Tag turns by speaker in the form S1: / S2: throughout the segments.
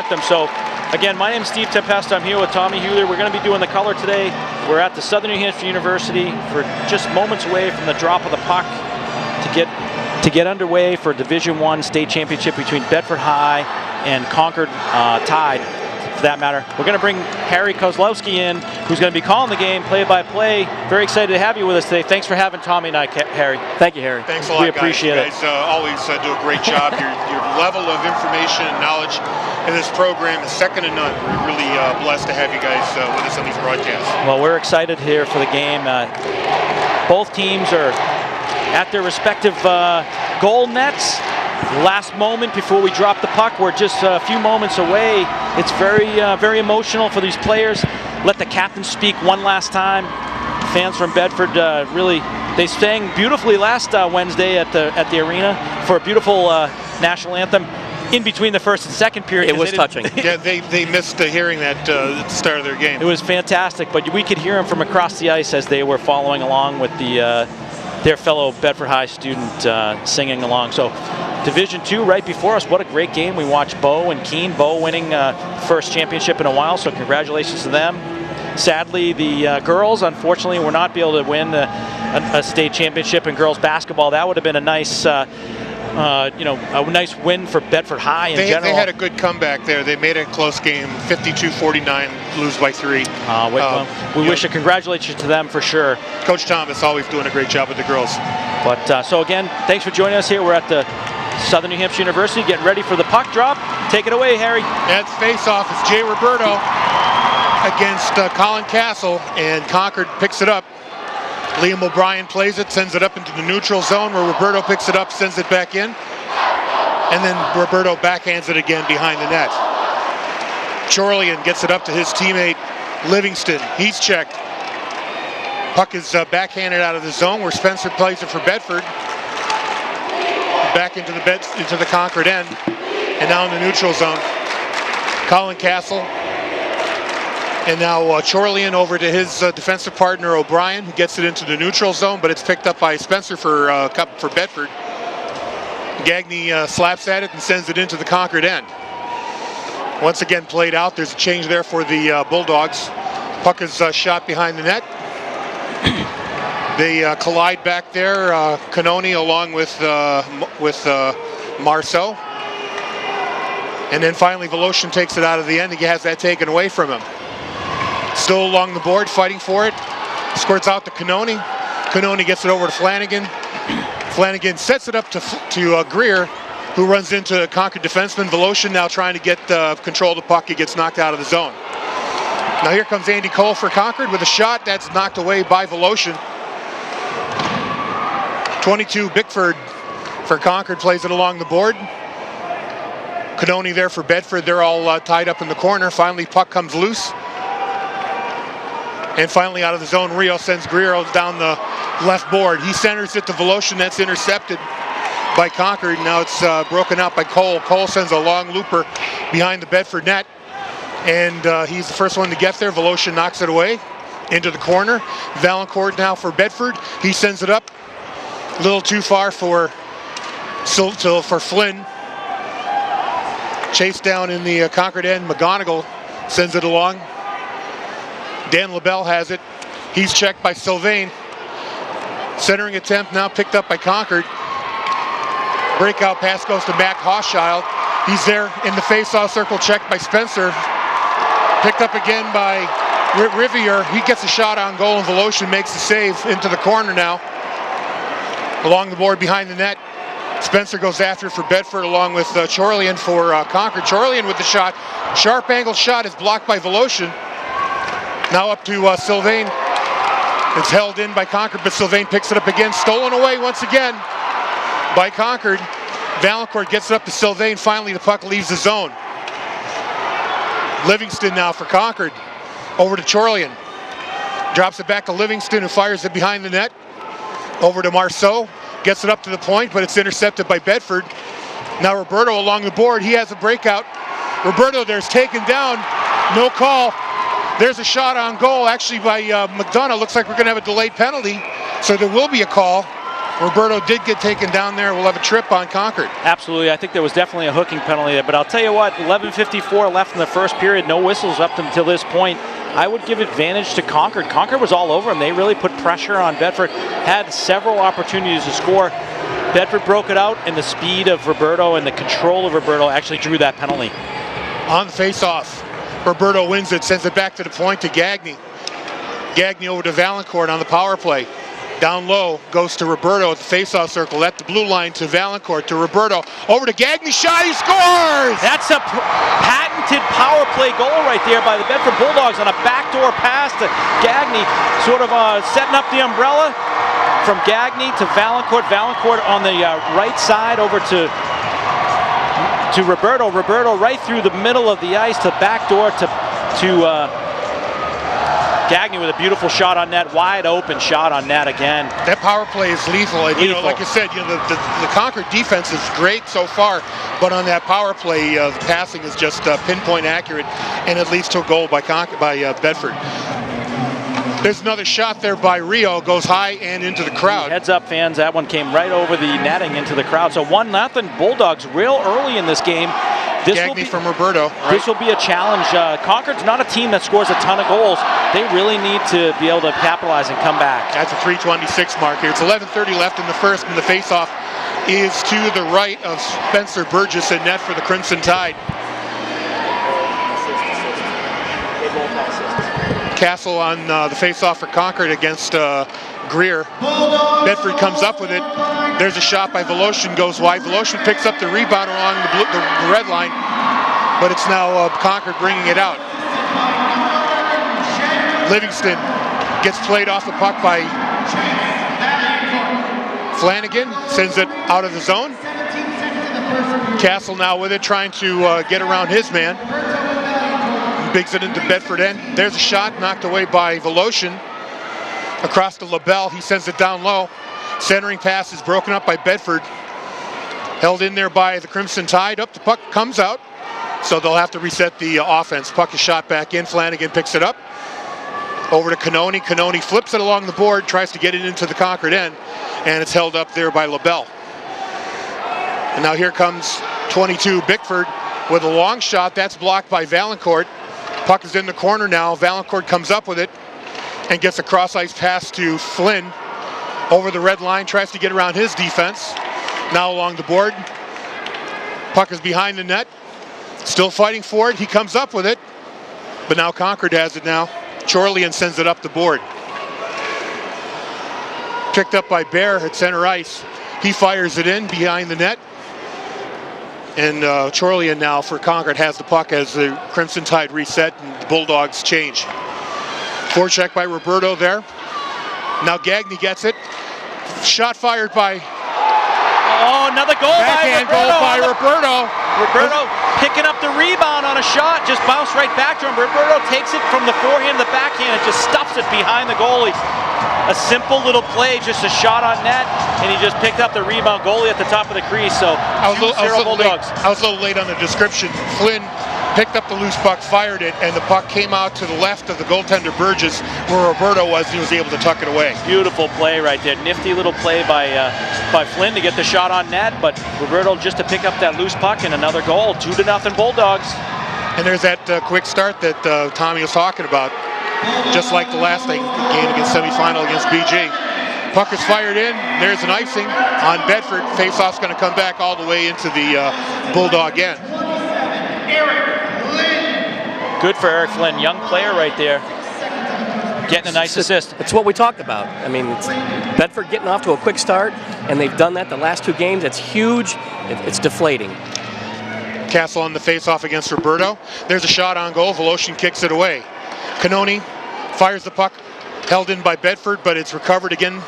S1: anthem. So, again, my name is Steve Tempesta. I'm here with Tommy Hewler. We're going to be doing the color today. We're at the Southern New Hampshire University. For just moments away from the drop of the puck to get underway for Division I state championship between Bedford High and Concord Tide, for that matter. We're going to bring Harry Kozlowski in, who's going to be calling the game play-by-play. Very excited to have you with us today. Thanks for having Tommy and I, Harry.
S2: Thank you, Harry.
S3: Thanks a lot,
S1: We appreciate
S3: it. You guys always do a great job. Your level of information and knowledge in this program is second to none. We're really blessed to have you guys with us on these broadcasts.
S1: Well, we're excited here for the game. Both teams are at their respective goal nets. Last moment before we drop the puck, we're just a few moments away. It's very emotional for these players. Let the captain speak one last time. Fans from Bedford they sang beautifully last Wednesday at the arena for a beautiful national anthem in between the first and second period.
S2: It was touching.
S3: Yeah, they missed hearing that at the start of their game.
S1: It was fantastic, but we could hear them from across the ice as they were following along with their fellow Bedford High student singing along. So Division II right before us. What a great game. We watched Bo and Keene. Bo winning first championship in a while, so congratulations to them. Sadly, the girls, unfortunately, were not able to win a state championship in girls basketball. That would have been a nice a nice win for Bedford High in general.
S3: They had a good comeback there. They made it a close game, 52-49, lose by 3.
S1: We wish a congratulations to them for sure.
S3: Coach Thomas always doing a great job with the girls.
S1: But so again, thanks for joining us here. We're at the Southern New Hampshire University, getting ready for the puck drop. Take it away, Harry.
S3: That's face-off. It's Jay Roberto against Colin Castle, and Concord picks it up. Liam O'Brien plays it, sends it up into the neutral zone where Roberto picks it up, sends it back in. And then Roberto backhands it again behind the net. Chorlian gets it up to his teammate Livingston. He's checked. Puck is backhanded out of the zone where Spencer plays it for Bedford. Back into the Concord end. And now in the neutral zone. Colin Castle. And now Chorlian over to his defensive partner O'Brien, who gets it into the neutral zone, but it's picked up by Spencer for Bedford. Gagne slaps at it and sends it into the Concord end. Once again played out. There's a change there for the Bulldogs. Puck is shot behind the net. They collide back there. Canoni along with Marceau. And then finally Voloshin takes it out of the end. He has that taken away from him. Still along the board, fighting for it. Squirts out to Canoni. Canoni gets it over to Flanagan. Flanagan sets it up to Greer, who runs into Concord defenseman. Voloshin now trying to get control of the puck. He gets knocked out of the zone. Now here comes Andy Cole for Concord with a shot that's knocked away by Voloshin. 22 Bickford for Concord plays it along the board. Canoni there for Bedford. They're all tied up in the corner. Finally, puck comes loose. And finally, out of the zone, Rio sends Greer down the left board. He centers it to Voloshin. That's intercepted by Concord. Now it's broken out by Cole. Cole sends a long looper behind the Bedford net. And he's the first one to get there. Voloshin knocks it away into the corner. Valancourt now for Bedford. He sends it up. A little too far for Flynn. Chased down in the Concord end. McGonigal sends it along. Dan LaBelle has it. He's checked by Sylvain. Centering attempt now picked up by Concord. Breakout pass goes to Matt Hochschild. He's there in the face-off circle, checked by Spencer. Picked up again by Riviere. He gets a shot on goal, and Voloshin makes the save into the corner now. Along the board behind the net. Spencer goes after it for Bedford along with Chorlian for Concord. Chorlian with the shot. Sharp angle shot is blocked by Voloshin. Now up to Sylvain. It's held in by Concord, but Sylvain picks it up again. Stolen away once again by Concord. Valancourt gets it up to Sylvain. Finally, the puck leaves the zone. Livingston now for Concord. Over to Chorlian. Drops it back to Livingston, who fires it behind the net. Over to Marceau. Gets it up to the point, but it's intercepted by Bedford. Now Roberto along the board. He has a breakout. Roberto there's taken down. No call. There's a shot on goal actually by McDonough. Looks like we're going to have a delayed penalty, so there will be a call. Roberto did get taken down there. We'll have a trip on Concord.
S1: Absolutely. I think there was definitely a hooking penalty there. But I'll tell you what, 11:54 left in the first period. No whistles up until this point. I would give advantage to Concord. Concord was all over them. They really put pressure on Bedford. Had several opportunities to score. Bedford broke it out, and the speed of Roberto and the control of Roberto actually drew that penalty.
S3: On the face-off, Roberto wins it, sends it back to the point to Gagne. Gagne over to Valancourt on the power play. Down low, goes to Roberto at the face-off circle, at the blue line to Valancourt, to Roberto, over to Gagne, shot, he scores!
S1: That's a patented power play goal right there by the Bedford Bulldogs on a backdoor pass to Gagne, sort of setting up the umbrella from Gagne to Valancourt. Valancourt on the right side over to Roberto. Roberto right through the middle of the ice to backdoor to Gagne with a beautiful shot on net, wide open shot on net again.
S3: That power play is lethal. And, you know, like I said, you know, the Concord defense is great so far, but on that power play, the passing is just pinpoint accurate, and it leads to a goal by Bedford. There's another shot there by Rio, goes high and into the crowd.
S1: Heads up, fans, that one came right over the netting into the crowd. So 1-0 Bulldogs real early in this game.
S3: Gagne from Roberto. Right?
S1: This will be a challenge. Concord's not a team that scores a ton of goals. They really need to be able to capitalize and come back.
S3: That's a 3:26 mark here. It's 11:30 left in the first, and the face-off is to the right of Spencer Burgess in net for the Crimson Tide. Castle on the face-off for Concord against Greer. Bedford comes up with it. There's a shot by Voloshin, goes wide. Voloshin picks up the rebound along the red line, but it's now Concord bringing it out. Livingston gets played off the puck by Flanagan, sends it out of the zone. Castle now with it, trying to get around his man. Bigs it into Bedford end. There's a shot knocked away by Voloshin. Across to LaBelle, he sends it down low. Centering pass is broken up by Bedford. Held in there by the Crimson Tide. Up the puck comes out. So they'll have to reset the offense. Puck is shot back in. Flanagan picks it up. Over to Cannoni. Cannoni flips it along the board, tries to get it into the Concord end, and it's held up there by LaBelle. And now here comes 22 Bickford with a long shot. That's blocked by Valancourt. Puck is in the corner now. Valancourt comes up with it and gets a cross-ice pass to Flynn. Over the red line, tries to get around his defense. Now along the board. Puck is behind the net. Still fighting for it. He comes up with it. But now Concord has it now. Chorlian sends it up the board. Picked up by Bear at center ice. He fires it in behind the net. And Chorlian now for Concord has the puck as the Crimson Tide reset and the Bulldogs change. Forecheck by Roberto there. Now Gagne gets it. Shot fired by...
S1: Oh, another goal
S3: backhand
S1: by Roberto.
S3: Goal by Roberto.
S1: Roberto picking up the rebound on a shot, just bounced right back to him. Roberto takes it from the forehand to the backhand and just stuffs it behind the goalie. A simple little play, just a shot on net, and he just picked up the rebound. Goalie at the top of the crease, so
S3: I was a little late on the description. Flynn picked up the loose puck, fired it, and the puck came out to the left of the goaltender Burgess, where Roberto was, and he was able to tuck it away.
S1: Beautiful play right there. Nifty little play by Flynn to get the shot on net, but Roberto just to pick up that loose puck and another goal. 2-0 Bulldogs.
S3: And there's that quick start that Tommy was talking about. Just like the last game against semifinal against BG. Puck is fired in. There's an icing on Bedford. Face-off's going to come back all the way into the Bulldog end.
S1: Good for Eric Flynn, young player right there. Getting a nice assist.
S2: It's what we talked about. I mean, it's Bedford getting off to a quick start, and they've done that the last two games. It's huge. It's deflating.
S3: Castle on the face-off against Roberto. There's a shot on goal. Voloshin kicks it away. Cannoni fires the puck, held in by Bedford, but it's recovered again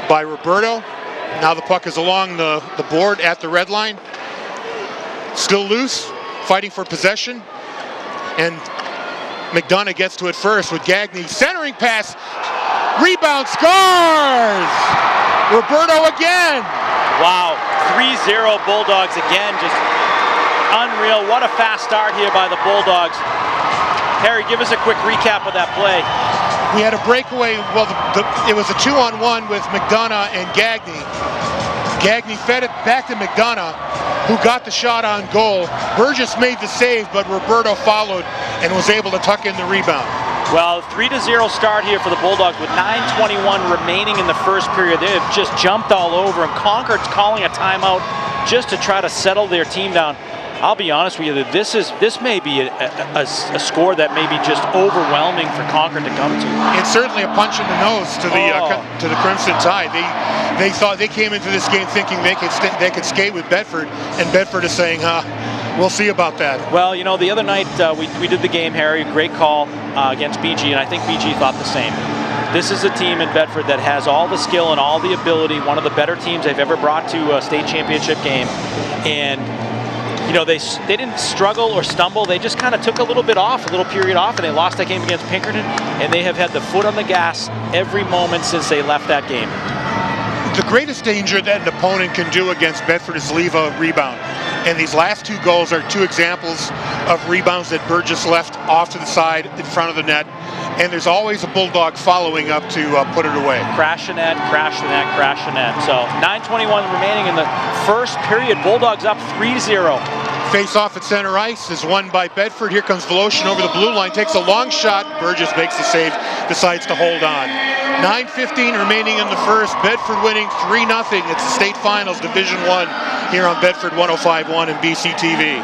S3: by Roberto. Now the puck is along the board at the red line. Still loose, fighting for possession. And McDonough gets to it first with Gagne. Centering pass, rebound, scores! Roberto again!
S1: Wow, 3-0 Bulldogs again, just unreal. What a fast start here by the Bulldogs. Harry, give us a quick recap of that play.
S3: We had a breakaway. Well, it was a 2-on-1 with McDonough and Gagne. Gagne fed it back to McDonough, who got the shot on goal. Burgess made the save, but Roberto followed and was able to tuck in the rebound.
S1: Well, 3-0 start here for the Bulldogs with 9:21 remaining in the first period. They have just jumped all over, and Concord's calling a timeout just to try to settle their team down. I'll be honest with you, this may be a score that may be just overwhelming for Concord to come to.
S3: It's certainly a punch in the nose to the Crimson Tide. They thought they came into this game thinking they could skate with Bedford, and Bedford is saying, we'll see about that.
S1: Well, you know, the other night we did the game, Harry. Great call against BG, and I think BG thought the same. This is a team in Bedford that has all the skill and all the ability. One of the better teams they've ever brought to a state championship game, and you know, they didn't struggle or stumble. They just kind of took a little period off, and they lost that game against Pinkerton, and they have had the foot on the gas every moment since they left that game.
S3: The greatest danger that an opponent can do against Bedford is leave a rebound. And these last two goals are two examples of rebounds that Burgess left off to the side in front of the net. And there's always a Bulldog following up to put it away.
S1: Crash the net, crash the net, crash the net. So 9:21 remaining in the first period. Bulldogs up 3-0.
S3: Face off at center ice is won by Bedford. Here comes Voloshin over the blue line, takes a long shot. Burgess makes the save, decides to hold on. 9:15 remaining in the first. Bedford winning 3-0. It's the state finals, Division I, here on Bedford 105.1 and BCTV.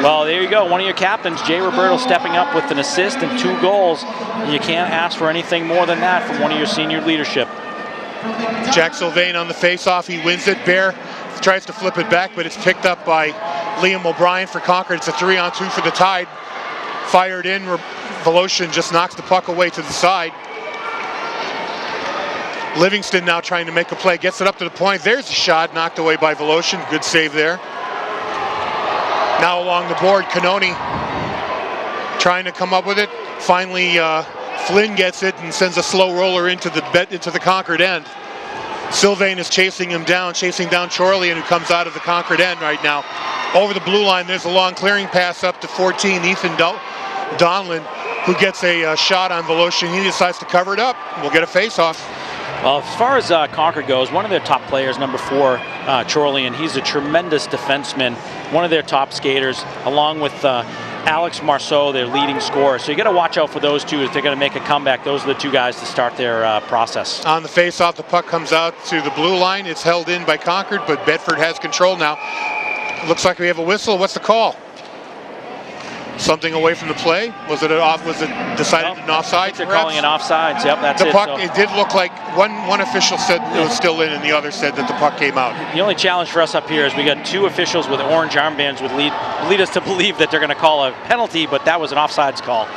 S1: Well, there you go. One of your captains, Jay Roberto, stepping up with an assist and 2 goals. You can't ask for anything more than that from one of your senior leadership.
S3: Jack Sylvain on the face-off. He wins it. Bear tries to flip it back, but it's picked up by Liam O'Brien for Concord. It's a 3-on-2 for the Tide. Fired in. Voloshin just knocks the puck away to the side. Livingston now trying to make a play. Gets it up to the point. There's a shot knocked away by Voloshin. Good save there. Now along the board, Canoni trying to come up with it. Finally, Flynn gets it and sends a slow roller into the Concord end. Sylvain is chasing him down, chasing down Chorley, who comes out of the Concord end right now. Over the blue line, there's a long clearing pass up to 14, Ethan Donlin, who gets a shot on Voloshin. He decides to cover it up. We'll get a face-off.
S1: Well, as far as Concord goes, one of their top players, number 4, Chorley, and he's a tremendous defenseman, one of their top skaters, along with Alex Marceau, their leading scorer. So you got to watch out for those two if they're going to make a comeback. Those are the two guys to start their process.
S3: On the face-off, the puck comes out to the blue line. It's held in by Concord, but Bedford has control now. Looks like we have a whistle. What's the call? Something away from the play? Was it decided an offside?
S1: They're calling an offside. Yep, that's
S3: the
S1: it.
S3: Puck, so it did look like one official said it was still in, and the other said that the puck came out.
S1: The only challenge for us up here is we got 2 officials with orange armbands would lead us to believe that they're going to call a penalty, but that was an offsides call.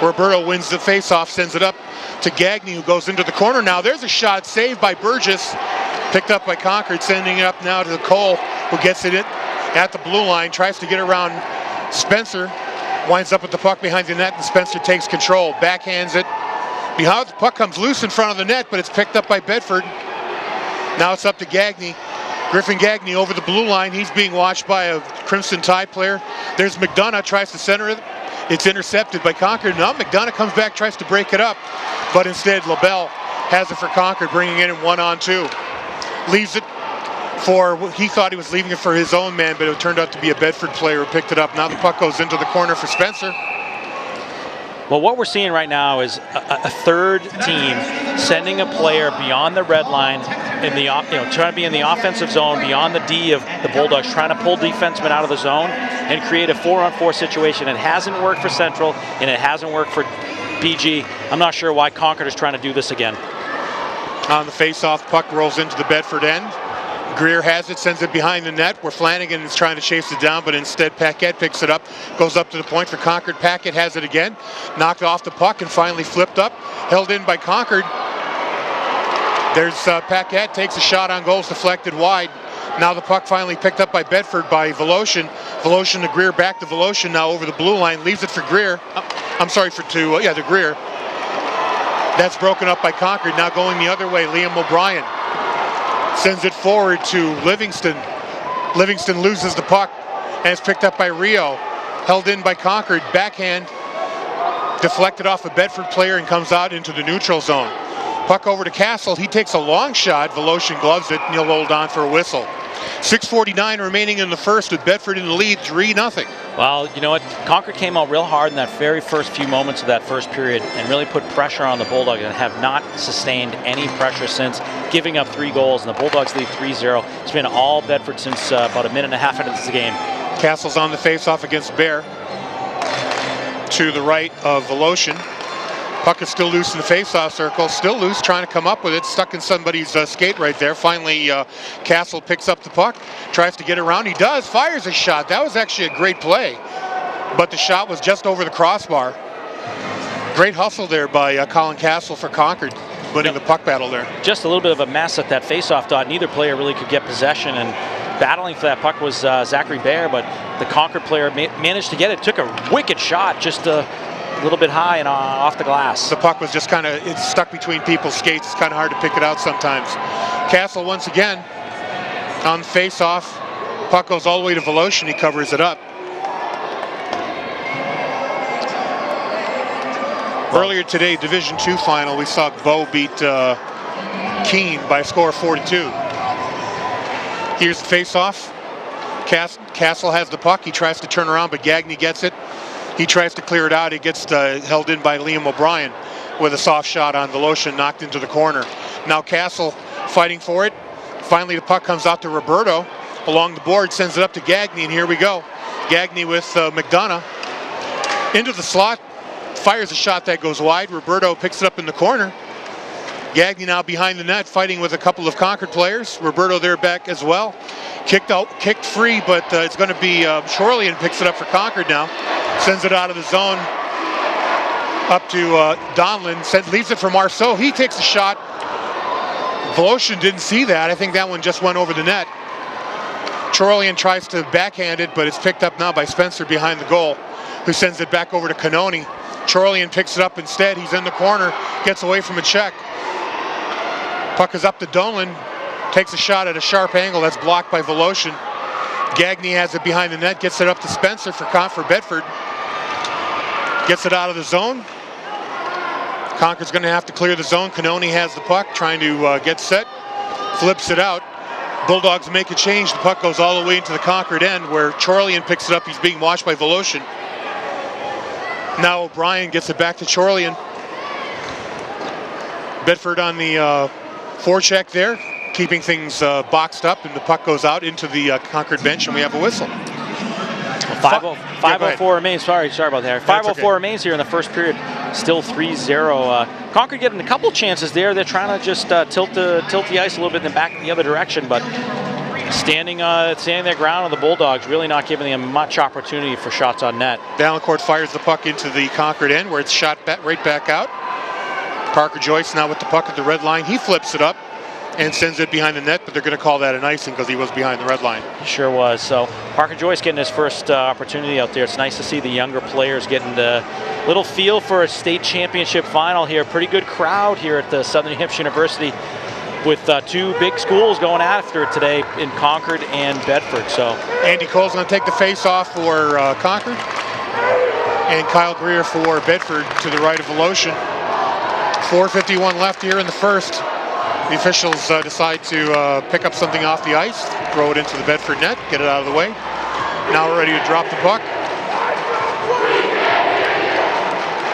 S3: Roberto wins the face-off, sends it up to Gagne, who goes into the corner now. There's a shot saved by Burgess, picked up by Concord, sending it up now to Cole, who gets it at the blue line, tries to get around Spencer, winds up with the puck behind the net, and Spencer takes control, backhands it. Behind the puck comes loose in front of the net, but it's picked up by Bedford. Now it's up to Gagne. Griffin Gagne over the blue line. He's being watched by a Crimson Tide player. There's McDonough, tries to center it. It's intercepted by Concord. Now McDonough comes back, tries to break it up, but instead LaBelle has it for Concord, bringing it in 1-on-2. Leaves it for, he thought he was leaving it for his own man, but it turned out to be a Bedford player who picked it up. Now the puck goes into the corner for Spencer.
S1: Well, what we're seeing right now is a third team sending a player beyond the red line, in the trying to be in the offensive zone, beyond the D of the Bulldogs, trying to pull defensemen out of the zone and create a 4-on-4 situation. It hasn't worked for Central, and it hasn't worked for BG. I'm not sure why Concord is trying to do this again.
S3: On the face-off, puck rolls into the Bedford end. Greer has it, sends it behind the net, where Flanagan is trying to chase it down, but instead Paquette picks it up, goes up to the point for Concord. Paquette has it again, knocked off the puck and finally flipped up, held in by Concord. There's Paquette, takes a shot on goal, deflected wide. Now the puck finally picked up by Bedford by Voloshin. Voloshin to Greer, back to Voloshin now over the blue line, leaves it for Greer. To Greer. That's broken up by Concord. Now going the other way, Liam O'Brien sends it forward to Livingston. Livingston loses the puck and it's picked up by Rio. Held in by Concord. Backhand Deflected off a Bedford player and comes out into the neutral zone. Puck over to Castle. He takes a long shot. Voloshin gloves it, and he'll hold on for a whistle. 6:49 remaining in the first with Bedford in the lead, 3-0.
S1: Well, you know what? Concord came out real hard in that very first few moments of that first period and really put pressure on the Bulldogs and have not sustained any pressure since, giving up 3 goals. And the Bulldogs lead 3-0. It's been all Bedford since about a minute and a half into this game.
S3: Castle's on the face-off against Bear. To the right of Voloshin. Puck is still loose in the face-off circle. Still loose, trying to come up with it. Stuck in somebody's skate right there. Finally, Castle picks up the puck. Tries to get around. He does. Fires a shot. That was actually a great play. But the shot was just over the crossbar. Great hustle there by Colin Castle for Concord. Winning the puck battle there.
S1: Just a little bit of a mess at that face-off dot. Neither player really could get possession, and battling for that puck was Zachary Bear, but the Concord player managed to get it. Took a wicked shot, just a little bit high and off the glass.
S3: The puck was just kind of, it's stuck between people's skates. It's kind of hard to pick it out sometimes. Castle once again on the face-off. Puck goes all the way to Voloshin. He covers it up. Earlier today, Division II final, we saw Bow beat Keene by a score of 4-2. Here's the face-off. Castle has the puck. He tries to turn around, but Gagne gets it. He tries to clear it out. He gets held in by Liam O'Brien with a soft shot on Voloshin, knocked into the corner. Now Castle fighting for it. Finally, the puck comes out to Roberto along the board, sends it up to Gagne, and here we go. Gagne with McDonough into the slot. Fires a shot that goes wide. Roberto picks it up in the corner. Gagne now behind the net, fighting with a couple of Concord players. Roberto there back as well. Kicked free, but it's going to be Shorelian picks it up for Concord now. Sends it out of the zone up to Donlin. Leaves it for Marceau. He takes a shot. Voloshin didn't see that. I think that one just went over the net. Shorelian tries to backhand it, but it's picked up now by Spencer behind the goal, who sends it back over to Canoni. Shorelian picks it up instead. He's in the corner, gets away from a check. Puck is up to Donlin, takes a shot at a sharp angle that's blocked by Voloshin. Gagne has it behind the net, gets it up to Spencer for Bedford. Gets it out of the zone. Concord's going to have to clear the zone. Canoni has the puck, trying to get set. Flips it out. Bulldogs make a change. The puck goes all the way into the Concord end where Chorlian picks it up. He's being watched by Voloshin. Now O'Brien gets it back to Chorlian. Bedford on the forecheck there, keeping things boxed up, and the puck goes out into the Concord bench, and we have a whistle.
S1: 5:04 remains. Sorry about that. 5:04 remains here in the first period. Still 3-0. Concord getting a couple chances there. They're trying to just tilt the ice a little bit and then back the other direction, but standing their ground on the Bulldogs, really not giving them much opportunity for shots on net. Valancourt fires the puck into the Concord end where it's shot right back out. Parker Joyce now with the puck at the red line. He flips it up and sends it behind the net, but they're going to call that an icing because he was behind the red line. He sure was. So Parker Joyce getting his first opportunity out there. It's nice to see the younger players getting the little feel for a state championship final here. Pretty good crowd here at the Southern New Hampshire University with two big schools going after it today in Concord and Bedford. So Andy Cole's going to take the face off for Concord, and Kyle Greer for Bedford to the right of Voloshin. 4:51 left here in the first. The officials decide to pick up something off the ice, throw it into the Bedford net, get it out of the way. Now we're ready to drop the puck.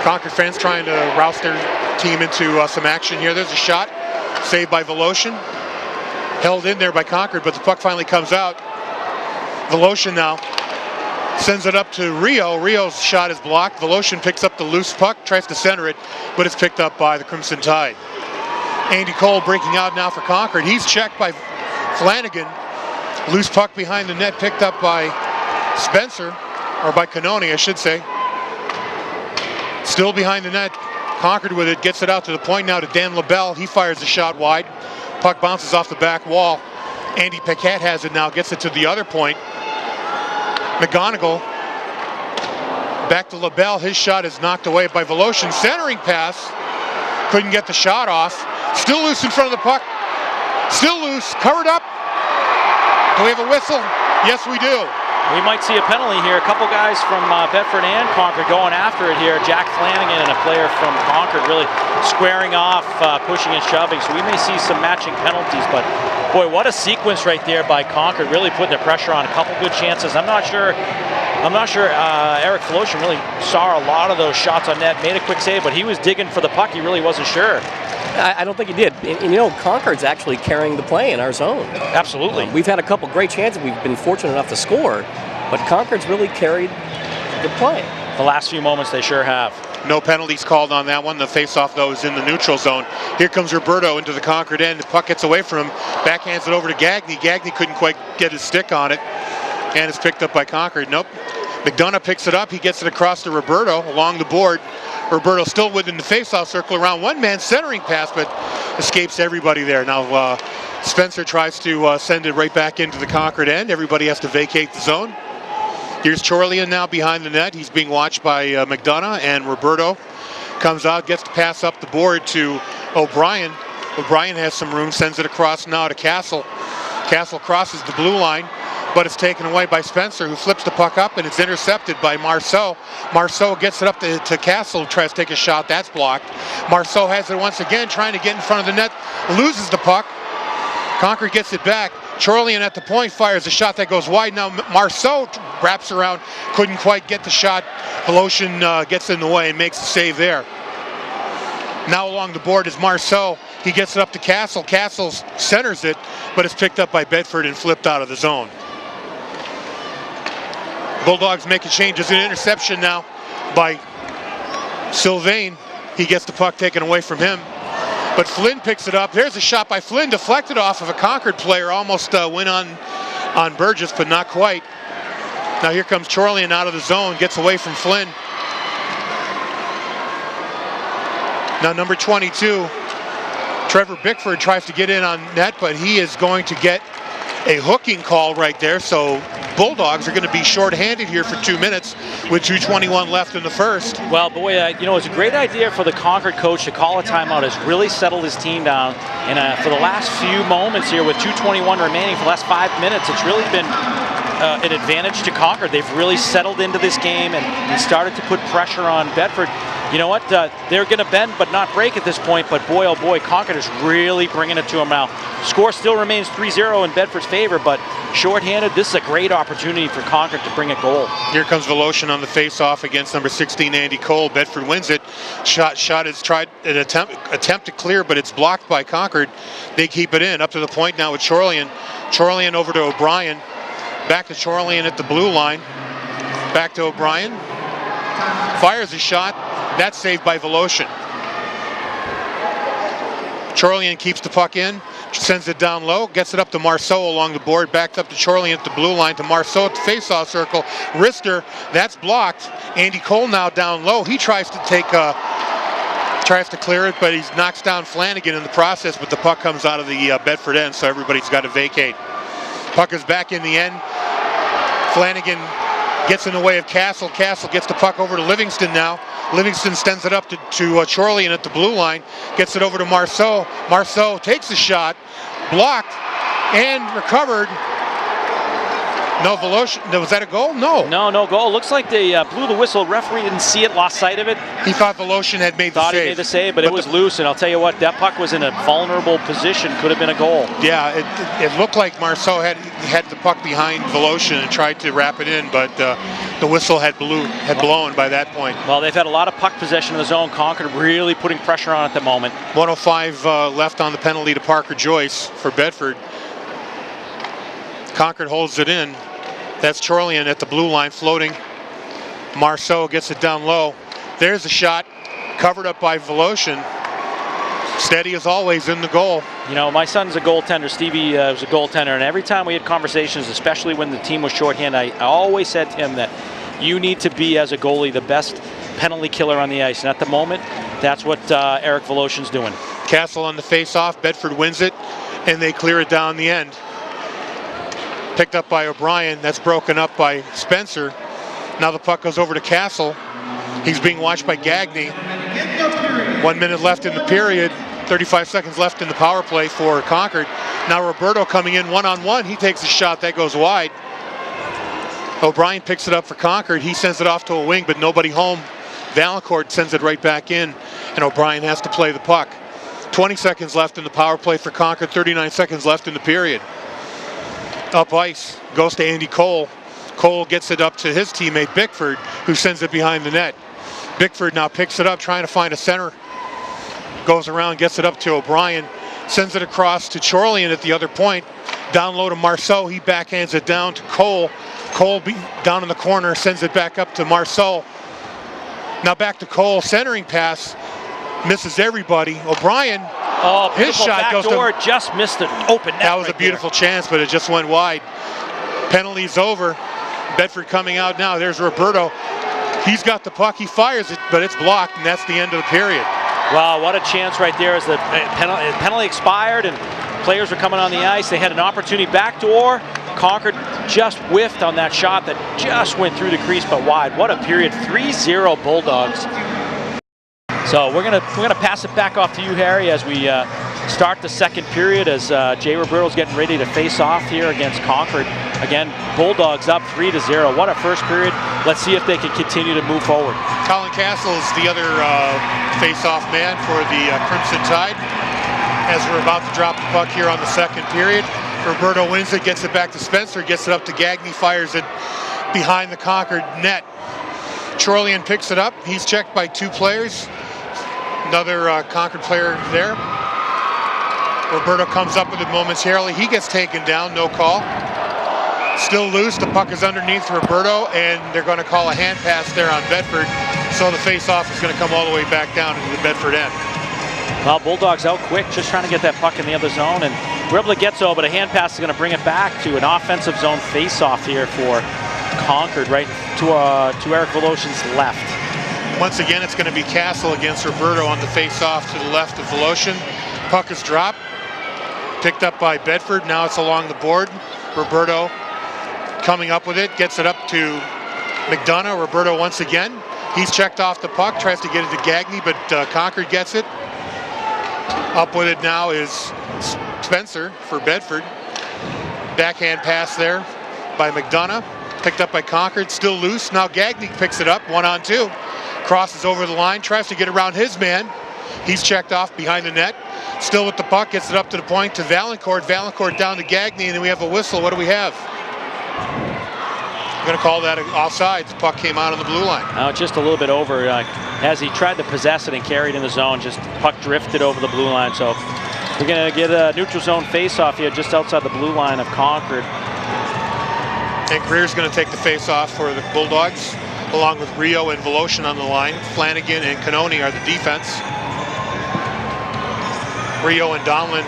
S1: Concord fans trying to rouse their team into some action here. There's a shot, saved by Voloshin. Held in there by Concord, but the puck finally comes out. Voloshin now sends it up to Rio. Rio's shot is blocked. Voloshin picks up the loose puck, tries to center it, but it's picked up by the Crimson Tide. Andy Cole breaking out now for Concord. He's checked by Flanagan. Loose puck behind the net, picked up by Spencer, or by Canoni, I should say. Still behind the net. Concord with it, gets it out to the point now to Dan LaBelle. He fires the shot wide. Puck bounces off the back wall. Andy Paquette has it now, gets it to the other point. McGonigal back to LaBelle. His shot is knocked away by Voloshin. Centering pass. Couldn't get the shot off. Still loose in front of the puck. Still loose. Covered up. Do we have a whistle? Yes, we do. We might see a penalty here. A couple guys from Bedford and Concord going after it here. Jack Flanagan and a player from Concord really squaring off, pushing and shoving. So we may see some matching penalties. But boy, what a sequence right there by Concord, really putting the pressure on. A couple good chances. I'm not sure Eric Voloshin really saw a lot of those shots on net. Made a quick save, but he was digging for the puck. He really wasn't sure.
S2: I don't think he did. And you know, Concord's actually carrying the play in our zone.
S1: Absolutely.
S2: We've had a couple great chances. We've been fortunate enough to score, but Concord's really carried the play.
S1: The last few moments they sure have.
S3: No penalties called on that one. The face-off, though, is in the neutral zone. Here comes Roberto into the Concord end. The puck gets away from him. Backhands it over to Gagné. Gagné couldn't quite get his stick on it, and it's picked up by Concord. Nope. McDonough picks it up. He gets it across to Roberto along the board. Roberto still within the face-off circle around one-man centering pass, but escapes everybody there. Now Spencer tries to send it right back into the Concord end. Everybody has to vacate the zone. Here's Chorlian now behind the net. He's being watched by McDonough, and Roberto comes out, gets to pass up the board to O'Brien. O'Brien has some room, sends it across now to Castle. Castle crosses the blue line, but it's taken away by Spencer, who flips the puck up, and it's intercepted by Marceau. Marceau gets it up to Castle, tries to take a shot. That's blocked. Marceau has it once again, trying to get in front of the net, loses the puck. Concord gets it back. Chorlian at the point fires a shot that goes wide. Now Marceau wraps around, couldn't quite get the shot. Voloshin gets in the way and makes the save there. Now along the board is Marceau. He gets it up to Castle. Castle centers it, but it's picked up by Bedford and flipped out of the zone. Bulldogs make a change. There's an interception now by Sylvain. He gets the puck taken away from him. But Flynn picks it up. There's a shot by Flynn, deflected off of a Concord player. Almost went on Burgess, but not quite. Now here comes Chorlian out of the zone, gets away from Flynn. Now number 22, Trevor Bickford, tries to get in on net, but he is going to get a hooking call right there. So Bulldogs are going to be shorthanded here for 2 minutes with 2:21 left in the first.
S1: Well, boy, you know, it's a great idea for the Concord coach to call a timeout. Has really settled his team down. And for the last few moments here with 2:21 remaining, for the last 5 minutes, it's really been an advantage to Concord. They've really settled into this game and started to put pressure on Bedford. You know what? They're going to bend but not break at this point, but boy, oh boy, Concord is really bringing it to them now. Score still remains 3-0 in Bedford's favor, but shorthanded, this is a great opportunity for Concord to bring a goal.
S3: Here comes Voloshin on the face-off against number 16, Andy Cole. Bedford wins it. Shot is tried, an attempt to clear, but it's blocked by Concord. They keep it in, up to the point now with Chorlian. Chorlian over to O'Brien. Back to Chorlian at the blue line. Back to O'Brien. Fires a shot. That's saved by Voloshin. Chorlian keeps the puck in, sends it down low, gets it up to Marceau along the board, backed up to Chorlian at the blue line, to Marceau at the face-off circle. Wrister, that's blocked. Andy Cole now down low. He tries to clear it, but he knocks down Flanagan in the process, but the puck comes out of the Bedford end, so everybody's got to vacate. Puck is back in the end. Flanagan gets in the way of Castle. Castle gets the puck over to Livingston now. Livingston sends it up to Chorlian at the blue line. Gets it over to Marceau. Marceau takes a shot. Blocked and recovered. No, Voloshin. Was that a goal? No.
S1: No goal. Looks like they blew the whistle. Referee didn't see it, lost sight of it.
S3: He thought Voloshin had made the save.
S1: Thought he made the save, but it was loose. And I'll tell you what, that puck was in a vulnerable position. Could have been a goal.
S3: Yeah, it looked like Marceau had the puck behind Voloshin and tried to wrap it in, but the whistle had blown by that point.
S1: Well, they've had a lot of puck possession in the zone. Concord really putting pressure on at the moment.
S3: 1:05 left on the penalty to Parker Joyce for Bedford. Concord holds it in. That's Chorlian at the blue line floating. Marceau gets it down low. There's a shot covered up by Voloshin. Steady as always in the goal.
S1: You know, my son's a goaltender. Stevie was a goaltender, and every time we had conversations, especially when the team was shorthanded, I always said to him that you need to be, as a goalie, the best penalty killer on the ice. And at the moment, that's what Eric Voloshin's doing.
S3: Castle on the face-off. Bedford wins it, and they clear it down the end. Picked up by O'Brien. That's broken up by Spencer. Now the puck goes over to Castle. He's being watched by Gagné. 1 minute left in the period. 35 seconds left in the power play for Concord. Now Roberto coming in one-on-one. He takes a shot that goes wide. O'Brien picks it up for Concord. He sends it off to a wing, but nobody home. Valancourt sends it right back in, and O'Brien has to play the puck. 20 seconds left in the power play for Concord, 39 seconds left in the period. Up ice, goes to Andy Cole. Cole gets it up to his teammate Bickford, who sends it behind the net. Bickford now picks it up, trying to find a center. Goes around, gets it up to O'Brien, sends it across to Chorlian at the other point. Down low to Marceau, he backhands it down to Cole. Cole down in the corner, sends it back up to Marceau. Now back to Cole, centering pass, misses everybody. O'Brien, his shot goes to...
S1: just missed an open net.
S3: That was a beautiful chance, but it just went wide. Penalty's over. Bedford coming out now. There's Roberto. He's got the puck. He fires it, but it's blocked, and that's the end of the period.
S1: Wow, what a chance right there as the penalty expired and players were coming on the ice. They had an opportunity backdoor. Concord just whiffed on that shot that just went through the crease but wide. What a period. 3-0 Bulldogs. So we're gonna pass it back off to you, Harry, as we start the second period as Jay Roberto's getting ready to face off here against Concord. Again, Bulldogs up 3-0. What a first period. Let's see if they can continue to move forward.
S3: Colin Castle is the other face-off man for the Crimson Tide. As we're about to drop the puck here on the second period, Roberto wins it, gets it back to Spencer, gets it up to Gagne, fires it behind the Concord net. Chorlian picks it up. He's checked by two players. Another Concord player there. Roberto comes up with it momentarily. He gets taken down, no call. Still loose, the puck is underneath Roberto, and they're going to call a hand pass there on Bedford. So the face-off is going to come all the way back down into the Bedford end.
S1: Well, Bulldogs out quick, just trying to get that puck in the other zone, and we're able to get so, but a hand pass is going to bring it back to an offensive zone face-off here for Concord, right to Eric Voloshin's left.
S3: Once again, it's going to be Castle against Roberto on the face-off to the left of Voloshin. Puck is dropped, picked up by Bedford. Now it's along the board. Roberto coming up with it, gets it up to McDonough. Roberto once again. He's checked off the puck, tries to get it to Gagne, but Concord gets it. Up with it now is Spencer for Bedford. Backhand pass there by McDonough. Picked up by Concord, still loose. Now Gagne picks it up, 1-on-2. Crosses over the line, tries to get around his man. He's checked off behind the net. Still with the puck, gets it up to the point to Valancourt. Valancourt down to Gagne, and then we have a whistle. What do we have? We're going to call that offside. The puck came out on the blue line.
S1: Just a little bit over. As he tried to possess it and carry it in the zone, just puck drifted over the blue line. So we're going to get a neutral zone face-off here just outside the blue line of Concord.
S3: And Greer's going to take the face-off for the Bulldogs, along with Rio and Voloshin on the line. Flanagan and Canoni are the defense. Rio and Donlin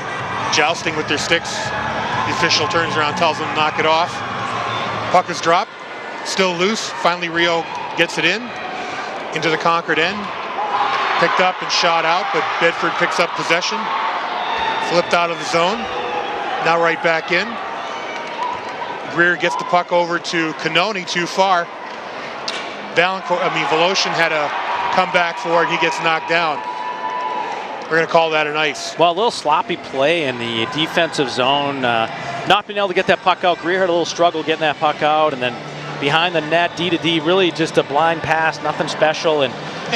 S3: jousting with their sticks. The official turns around, tells them to knock it off. Puck is dropped, still loose. Finally, Rio gets it into the Concord end. Picked up and shot out, but Bedford picks up possession. Flipped out of the zone. Now right back in. Greer gets the puck over to Canoni, too far. Voloshin had a comeback for it. He gets knocked down. We're going to call that an ice.
S1: Well, a little sloppy play in the defensive zone. Not being able to get that puck out. Greer had a little struggle getting that puck out, and then behind the net, D to D, really just a blind pass, nothing special. And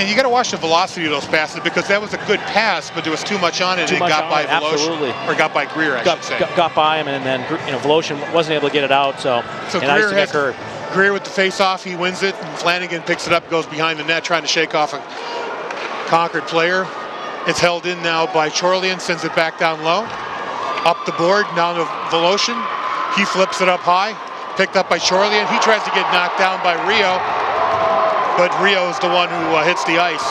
S3: you got to watch the velocity of those passes, because that was a good pass, but there was too much on it, and it got by Voloshin.
S1: Absolutely.
S3: Or got by Greer, I should say.
S1: Got by him, and then Voloshin wasn't able to get it out, so
S3: Greer with the face-off, he wins it, and Flanagan picks it up, goes behind the net, trying to shake off a Concord player. It's held in now by Chorlian, sends it back down low. Up the board, down to Voloshin. He flips it up high, picked up by Chorlian. He tries to get knocked down by Rio, but Rio is the one who hits the ice.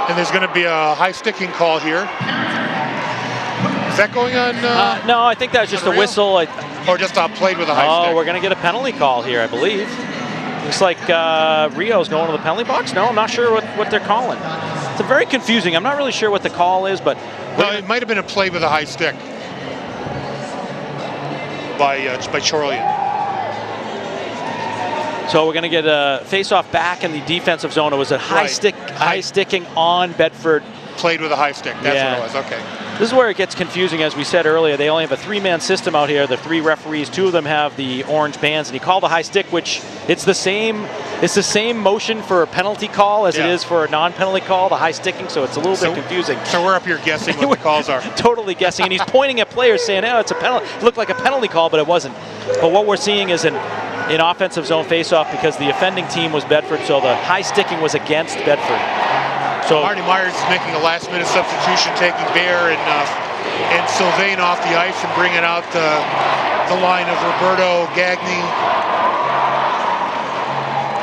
S3: And there's going to be a high sticking call here. Is that going on?
S1: No, I think that was just a whistle.
S3: Or just played with a high stick?
S1: Oh, we're going to get a penalty call here, I believe. Looks like Rio's going to the penalty box. No, I'm not sure what they're calling. It's very confusing. I'm not really sure what the call is, but...
S3: No, it might have been a play with a high stick by Chorlian.
S1: So we're going to get a face-off back in the defensive zone. It was a high sticking on Bedford.
S3: Played with a high stick. That's what it was. Okay.
S1: This is where it gets confusing. As we said earlier, they only have a 3-man system out here. The 3 referees, 2 of them have the orange bands, and he called a high stick, which it's the same motion for a penalty call as it is for a non-penalty call, the high sticking, so it's a little bit confusing.
S3: So we're up here guessing what the calls are.
S1: Totally guessing, and he's pointing at players saying, oh, it's a penalty. It looked like a penalty call, but it wasn't. But what we're seeing is an offensive zone face-off because the offending team was Bedford, so the high sticking was against Bedford. So
S3: Marty Myers is making a last-minute substitution, taking Bear and Sylvain off the ice and bringing out the line of Roberto, Gagny,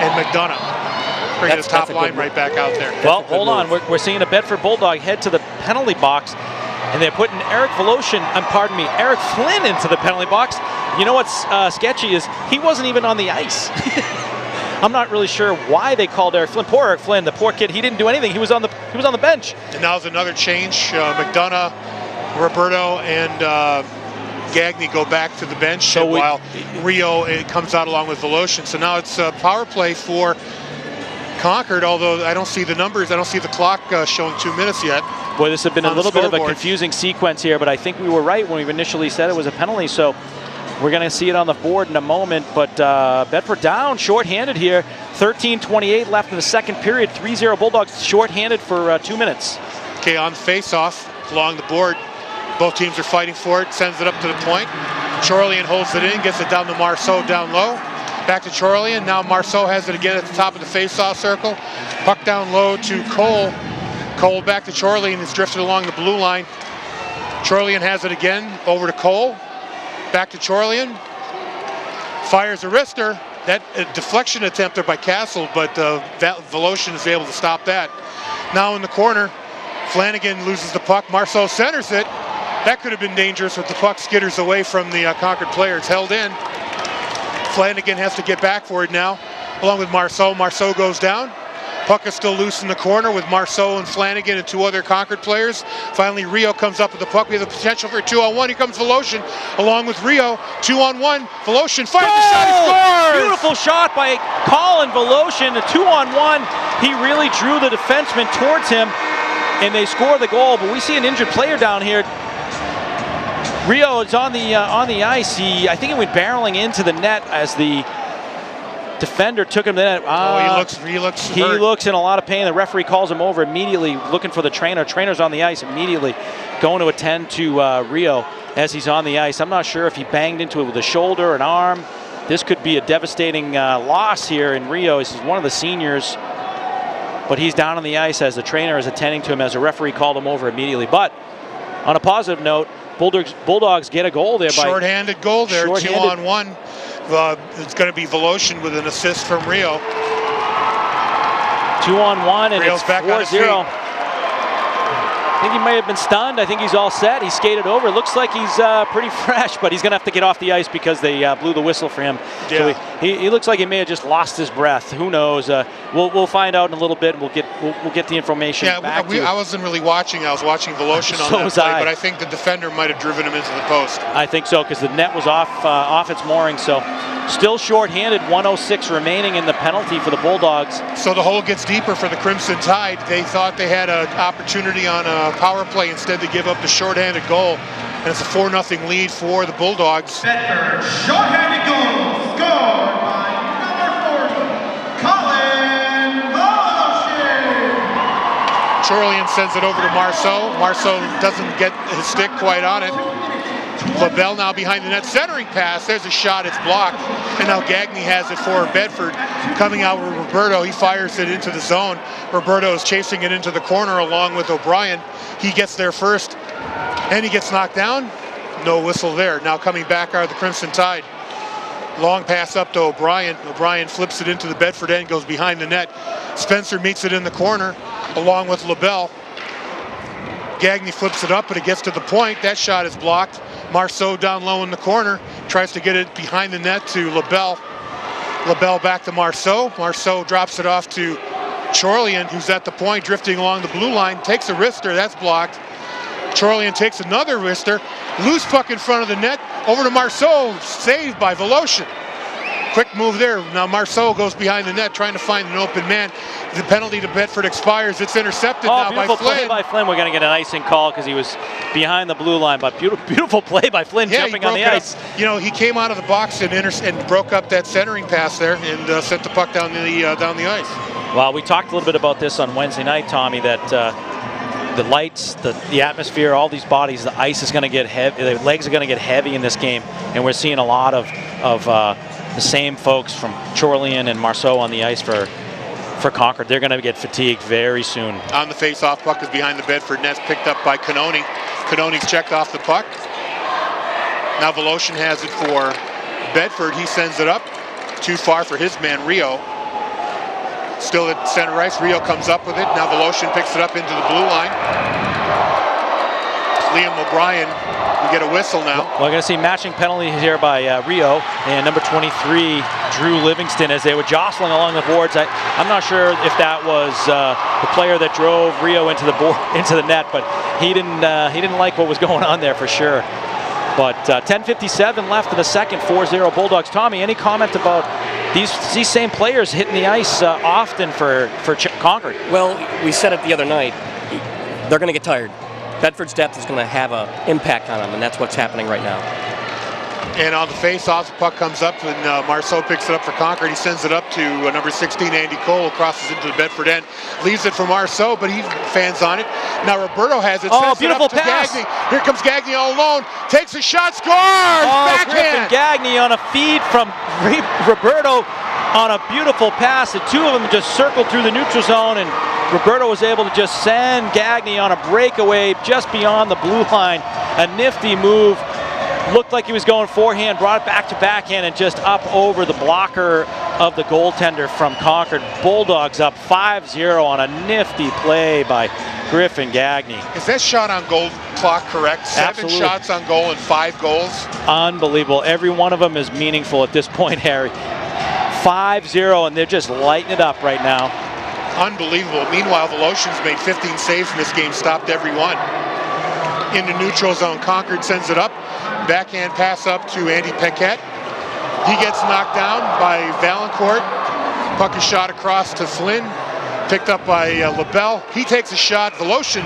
S3: and McDonough. Bringing his top line right back out there.
S1: Well, hold on. We're seeing a Bedford Bulldog head to the penalty box, and they're putting Eric Flynn into the penalty box. You know what's sketchy is he wasn't even on the ice. I'm not really sure why they called Eric Flynn. Poor Eric Flynn, the poor kid. He didn't do anything. He was on the bench.
S3: And now's another change. McDonough, Roberto, and Gagny go back to the bench, so while Rio comes out along with Voloshin. So now it's a power play for Concord, although I don't see the numbers. I don't see the clock showing 2 minutes yet.
S1: Boy, this has been a little bit of a confusing sequence here, but I think we were right when we initially said it was a penalty. So we're going to see it on the board in a moment, but Bedford down, shorthanded here. 13:28 left in the second period. 3-0 Bulldogs, shorthanded for 2 minutes.
S3: Okay, on face-off along the board, both teams are fighting for it. Sends it up to the point. Chorlian holds it in, gets it down to Marceau down low. Back to Chorlian. Now Marceau has it again at the top of the face-off circle. Puck down low to Cole. Cole back to Chorlian. It's drifted along the blue line. Chorlian has it again over to Cole. Back to Chorlian, fires a wrister. That deflection attempt there by Castle, but Voloshin is able to stop that. Now in the corner, Flanagan loses the puck. Marceau centers it. That could have been dangerous with the puck skitters away from the Concord player. It's held in. Flanagan has to get back for it now, along with Marceau. Marceau goes down. Puck is still loose in the corner with Marceau and Flanagan and 2 other Concord players. Finally, Rio comes up with the puck. We have the potential for a 2-on-1. Here comes Voloshin along with Rio. 2-on-1. Voloshin fires the shot. He scores!
S1: Beautiful shot by Colin Voloshin. A 2-on-1. He really drew the defenseman towards him, and they score the goal. But we see an injured player down here. Rio is on the ice. I think he went barreling into the net as the defender took him to the net.
S3: He
S1: looks in a lot of pain. The referee calls him over immediately, looking for the trainer. Trainer's on the ice immediately, going to attend to Rio as he's on the ice. I'm not sure if he banged into it with a shoulder, an arm. This could be a devastating loss here in Rio. He's one of the seniors, but he's down on the ice as the trainer is attending to him as the referee called him over immediately. But on a positive note, Bulldogs get a goal there.
S3: Short-handed goal there, 2-on-1. It's going to be Voloshin with an assist from Rio.
S1: 2-on-1, and
S3: Rio's
S1: it's
S3: back
S1: 4-0. I think he may have been stunned. I think he's all set. He skated over. It looks like he's pretty fresh, but he's going to have to get off the ice because they blew the whistle for him.
S3: Yeah.
S1: So he looks like he may have just lost his breath. Who knows? We'll find out in a little bit. And we'll get the information.
S3: Yeah,
S1: back
S3: I wasn't really watching. I was watching Voloshin on that play, but I think the defender might have driven him into the post.
S1: I think so, because the net was off its mooring. So still short-handed. 1:06 remaining in the penalty for the Bulldogs.
S3: So the hole gets deeper for the Crimson Tide. They thought they had an opportunity on a power play. Instead, they give up the short-handed goal, and it's a 4-0 lead for the Bulldogs.
S4: Bedford, short-handed goal scored by number 40, Colin Voloshin.
S3: Chorlian sends it over to Marceau. Marceau doesn't get his stick quite on it. LaBelle now behind the net, centering pass. There's a shot, it's blocked. And now Gagny has it for Bedford. Coming out with Roberto, he fires it into the zone. Roberto is chasing it into the corner along with O'Brien. He gets there first, and he gets knocked down. No whistle there. Now coming back are the Crimson Tide. Long pass up to O'Brien. O'Brien flips it into the Bedford end, goes behind the net. Spencer meets it in the corner along with LaBelle. Gagny flips it up, but it gets to the point. That shot is blocked. Marceau down low in the corner, tries to get it behind the net to LaBelle. LaBelle back to Marceau. Marceau drops it off to Chorlian, who's at the point, drifting along the blue line, takes a wrister, that's blocked. Chorlian takes another wrister, loose puck in front of the net, over to Marceau, saved by Voloshin. Quick move there. Now Marceau goes behind the net trying to find an open man. The penalty to Bedford expires. It's intercepted now by
S1: beautiful
S3: Flynn.
S1: play by Flynn. We're going to get an icing call because he was behind the blue line, but beautiful play by Flynn jumping on the ice.
S3: You know, he came out of the box and broke up that centering pass there and sent the puck down the ice.
S1: Well, we talked a little bit about this on Wednesday night, Tommy, that the lights, the atmosphere, all these bodies, the ice is going to get heavy, the legs are going to get heavy in this game, and we're seeing a lot of the same folks from Chorlian and Marceau on the ice for Concord. They're going to get fatigued very soon.
S3: On the face-off, puck is behind the Bedford net, picked up by Canoni. Canoni's checked off the puck. Now Voloshin has it for Bedford. He sends it up. Too far for his man, Rio. Still at center ice. Rio comes up with it. Now Voloshin picks it up into the blue line. Liam O'Brien, we get a whistle now.
S1: We're going to see matching penalty here by Rio and number 23, Drew Livingston, as they were jostling along the boards. I'm not sure if that was the player that drove Rio into the net, but he didn't like what was going on there for sure. But 10:57 left in the second, 4-0 Bulldogs. Tommy, any comment about these same players hitting the ice often for Concord?
S2: Well, we said it the other night. They're going to get tired. Bedford's depth is going to have an impact on them, and that's what's happening right now.
S3: And on the face-off, the puck comes up, and Marceau picks it up for Concord. He sends it up to number 16, Andy Cole, crosses into the Bedford end. Leaves it for Marceau, but he fans on it. Now Roberto has it.
S1: Oh,
S3: sends
S1: beautiful
S3: it up to
S1: pass.
S3: Gagné. Here comes Gagné all alone. Takes a shot, scores!
S1: Griffin
S3: Backhand!
S1: Gagné on a feed from Roberto on a beautiful pass. The two of them just circled through the neutral zone, and Roberto was able to just send Gagné on a breakaway just beyond the blue line. A nifty move. Looked like he was going forehand, brought it back to backhand, and just up over the blocker of the goaltender from Concord. Bulldogs up 5-0 on a nifty play by Griffin Gagné.
S3: Is that shot on goal clock correct?
S1: Absolutely.
S3: 7 shots on goal and 5 goals?
S1: Unbelievable. Every one of them is meaningful at this point, Harry. 5-0, and they're just lighting it up right now.
S3: Unbelievable. Meanwhile, Voloshin's made 15 saves in this game, stopped every one. In the neutral zone, Concord sends it up. Backhand pass up to Andy Paquette. He gets knocked down by Valancourt. Puck is shot across to Flynn. Picked up by LaBelle. He takes a shot. Voloshin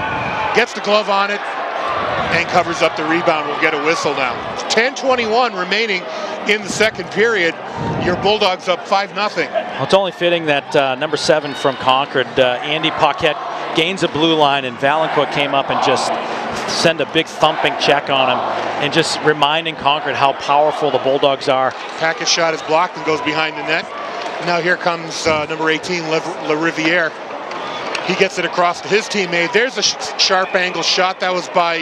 S3: gets the glove on it and covers up the rebound. We'll get a whistle now. 10:21 remaining in the second period. Your Bulldogs up 5-0.
S1: Well, it's only fitting that number 7 from Concord, Andy Paquette, gains a blue line, and Valancourt came up and just send a big thumping check on him, and just reminding Concord how powerful the Bulldogs are.
S3: Packett's shot is blocked and goes behind the net. Now here comes number 18, LaRiviere. He gets it across to his teammate. There's a sharp angle shot. That was by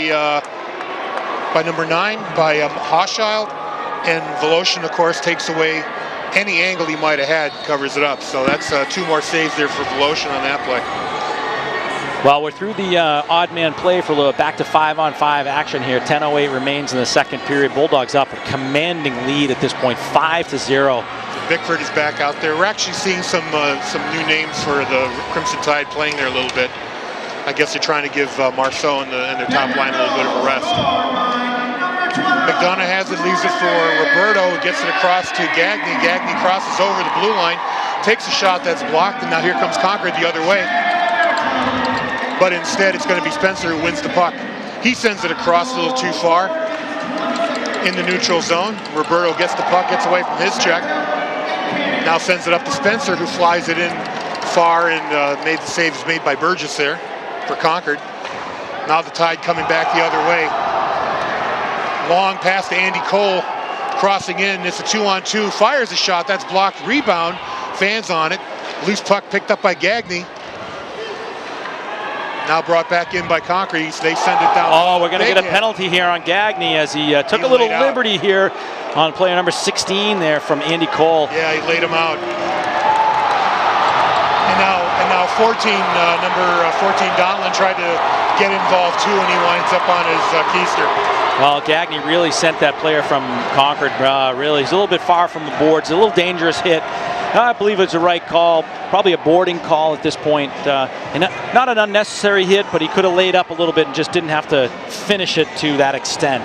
S3: number 9, by Hochschild. And Voloshin, of course, takes away any angle he might have had, covers it up. So that's 2 more saves there for Voloshin on that play.
S1: Well, we're through the odd man play for a little back to 5-on-5 action here. 10:08 remains in the second period. Bulldogs up a commanding lead at this point, 5-0.
S3: Bickford is back out there. We're actually seeing some new names for the Crimson Tide playing there a little bit. I guess they're trying to give Marceau and their top line a little bit of a rest. McDonough has it, leaves it for Roberto, gets it across to Gagné. Gagné crosses over the blue line, takes a shot that's blocked, and now here comes Concord the other way. But instead, it's going to be Spencer who wins the puck. He sends it across a little too far in the neutral zone. Roberto gets the puck, gets away from his check. Now sends it up to Spencer, who flies it in far, and made the saves made by Burgess there for Concord. Now the Tide coming back the other way. Long pass to Andy Cole, crossing in. It's a 2-on-2. Fires a shot. That's blocked. Rebound. Fans on it. Loose puck picked up by Gagné. Now brought back in by Concord. They send it down.
S1: Oh, we're going to get a penalty here on Gagné as he took a little liberty here on player number 16 there from Andy Cole.
S3: Yeah, he laid him out. And now 14, number 14 Donlan tried to get involved too, and he winds up on his keister.
S1: Well, Gagné really sent that player from Concord. Really, he's a little bit far from the boards. A little dangerous hit. I believe it's the right call. Probably a boarding call at this point. And not an unnecessary hit, but he could have laid up a little bit and just didn't have to finish it to that extent.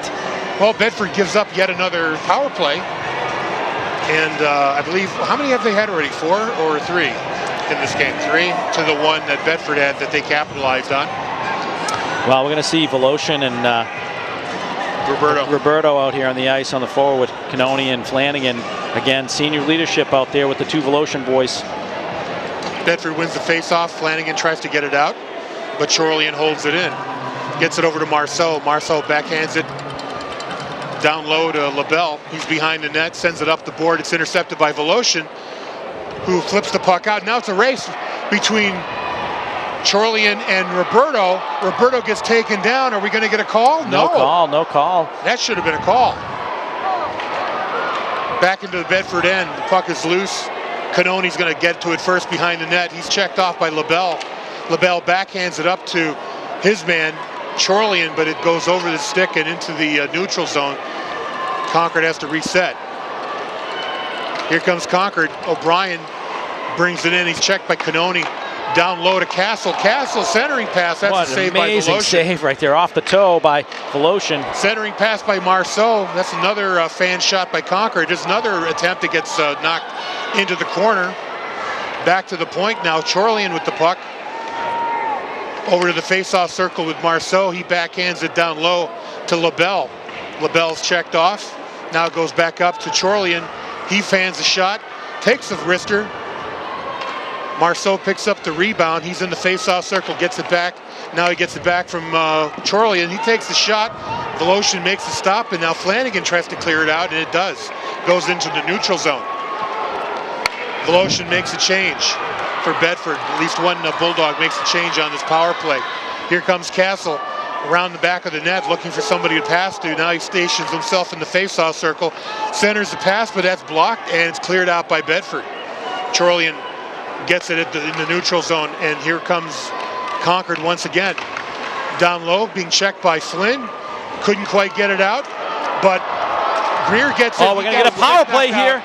S3: Well, Bedford gives up yet another power play. And I believe, how many have they had already? 4 or 3 in this game? 3 to the 1 that Bedford had that they capitalized on.
S1: Well, we're going to see Voloshin and Roberto out here on the ice on the forward with Canoni and Flanagan. Again, senior leadership out there with the 2 Voloshin boys.
S3: Bedford wins the face-off. Flanagan tries to get it out, but Chorlian holds it in. Gets it over to Marceau. Marceau backhands it down low to LaBelle. He's behind the net, sends it up the board. It's intercepted by Voloshin, who flips the puck out. Now it's a race between Chorlian and Roberto. Roberto gets taken down. Are we going to get a call?
S1: No call, no call.
S3: That should have been a call. Back into the Bedford end. The puck is loose. Canoni's going to get to it first behind the net. He's checked off by LaBelle. LaBelle backhands it up to his man, Chorlian, but it goes over the stick and into the neutral zone. Concord has to reset. Here comes Concord. O'Brien brings it in. He's checked by Canoni. Down low to Castle. Castle centering pass. That's a save by Voloshin.
S1: Amazing save right there off the toe by Voloshin.
S3: Centering pass by Marceau. That's another fan shot by Concord. Just another attempt that gets knocked into the corner. Back to the point now. Chorlian with the puck. Over to the face-off circle with Marceau. He backhands it down low to LaBelle. LaBelle's checked off. Now it goes back up to Chorlian. He fans the shot. Takes the wrister. Marceau picks up the rebound. He's in the face-off circle, gets it back. Now he gets it back from Chorlian. He takes the shot. Voloshin makes the stop, and now Flanagan tries to clear it out, and it does. Goes into the neutral zone. Voloshin makes a change for Bedford. At least one Bulldog makes a change on this power play. Here comes Castle around the back of the net looking for somebody to pass to. Now he stations himself in the face-off circle. Centers the pass, but that's blocked, and it's cleared out by Bedford. Chorlian gets it in the neutral zone, and here comes Concord once again. Down low, being checked by Flynn. Couldn't quite get it out, but Greer gets it.
S1: Oh, we're going to get a power play here.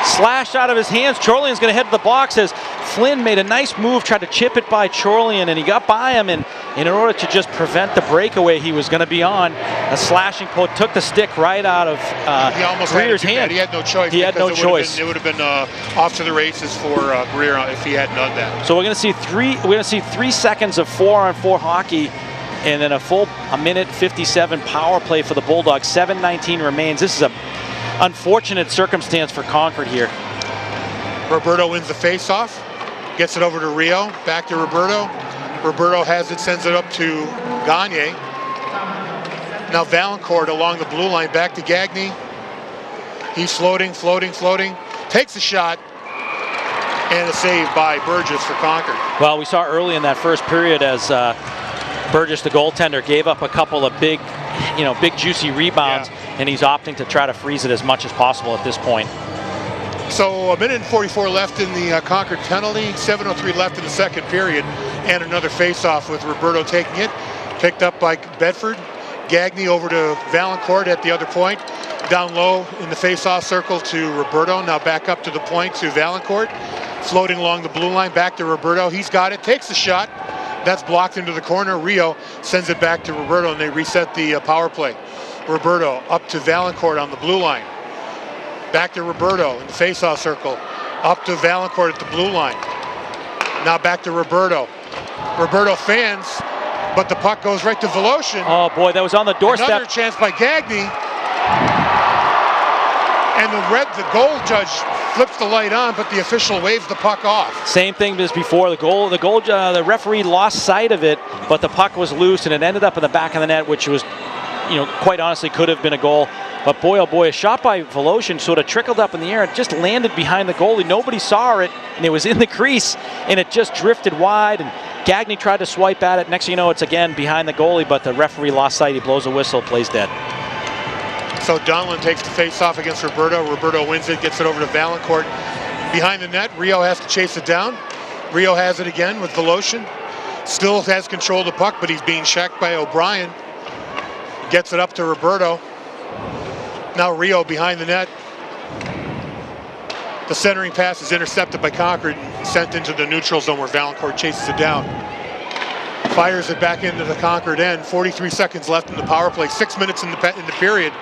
S1: Slashed out of his hands. Chorlian's going to head to the box as Flynn made a nice move, tried to chip it by Chorlian, and he got by him, and in order to just prevent the breakaway he was going to be on, a slashing pull took the stick right out of Greer's hand.
S3: He had no choice.
S1: He had no choice.
S3: It would have been off to the races for Greer if he hadn't done that.
S1: So we're going to see 3 seconds of 4-on-4 hockey, and then a minute 57 power play for the Bulldogs. 7:19 remains. This is a unfortunate circumstance for Concord here.
S3: Roberto wins the face-off, gets it over to Rio, back to Roberto. Roberto has it, sends it up to Gagne. Now Valancourt along the blue line, back to Gagne. He's floating, takes a shot, and a save by Burgess for Concord.
S1: Well, we saw early in that first period as Burgess, the goaltender, gave up a couple of big juicy rebounds, and he's opting to try to freeze it as much as possible at this point.
S3: So a minute and 44 left in the Concord penalty, 7:03 left in the second period, and another face-off with Roberto taking it. Picked up by Bedford. Gagne over to Valancourt at the other point. Down low in the face-off circle to Roberto. Now back up to the point to Valancourt. Floating along the blue line, back to Roberto. He's got it, takes the shot. That's blocked into the corner. Rio sends it back to Roberto, and they reset the power play. Roberto up to Valancourt on the blue line. Back to Roberto in the face-off circle. Up to Valancourt at the blue line. Now back to Roberto. Roberto fans, but the puck goes right to Voloshin.
S1: Oh boy, that was on the doorstep.
S3: Another chance by Gagne. And the goal judge flips the light on, but the official waves the puck off.
S1: Same thing as before. The referee lost sight of it, but the puck was loose, and it ended up in the back of the net, which was, quite honestly could have been a goal. But boy, oh boy, a shot by Voloshin sort of trickled up in the air. It just landed behind the goalie. Nobody saw it, and it was in the crease, and it just drifted wide. And Gagne tried to swipe at it. Next thing you know, it's again behind the goalie, but the referee lost sight. He blows a whistle, plays dead.
S3: So Donlan takes the face-off against Roberto. Roberto wins it, gets it over to Valancourt. Behind the net, Rio has to chase it down. Rio has it again with Voloshin. Still has control of the puck, but he's being checked by O'Brien. Gets it up to Roberto. Now Rio behind the net. The centering pass is intercepted by Concord and sent into the neutral zone where Valancourt chases it down. Fires it back into the Concord end. 43 seconds left in the power play. 6 minutes in the period.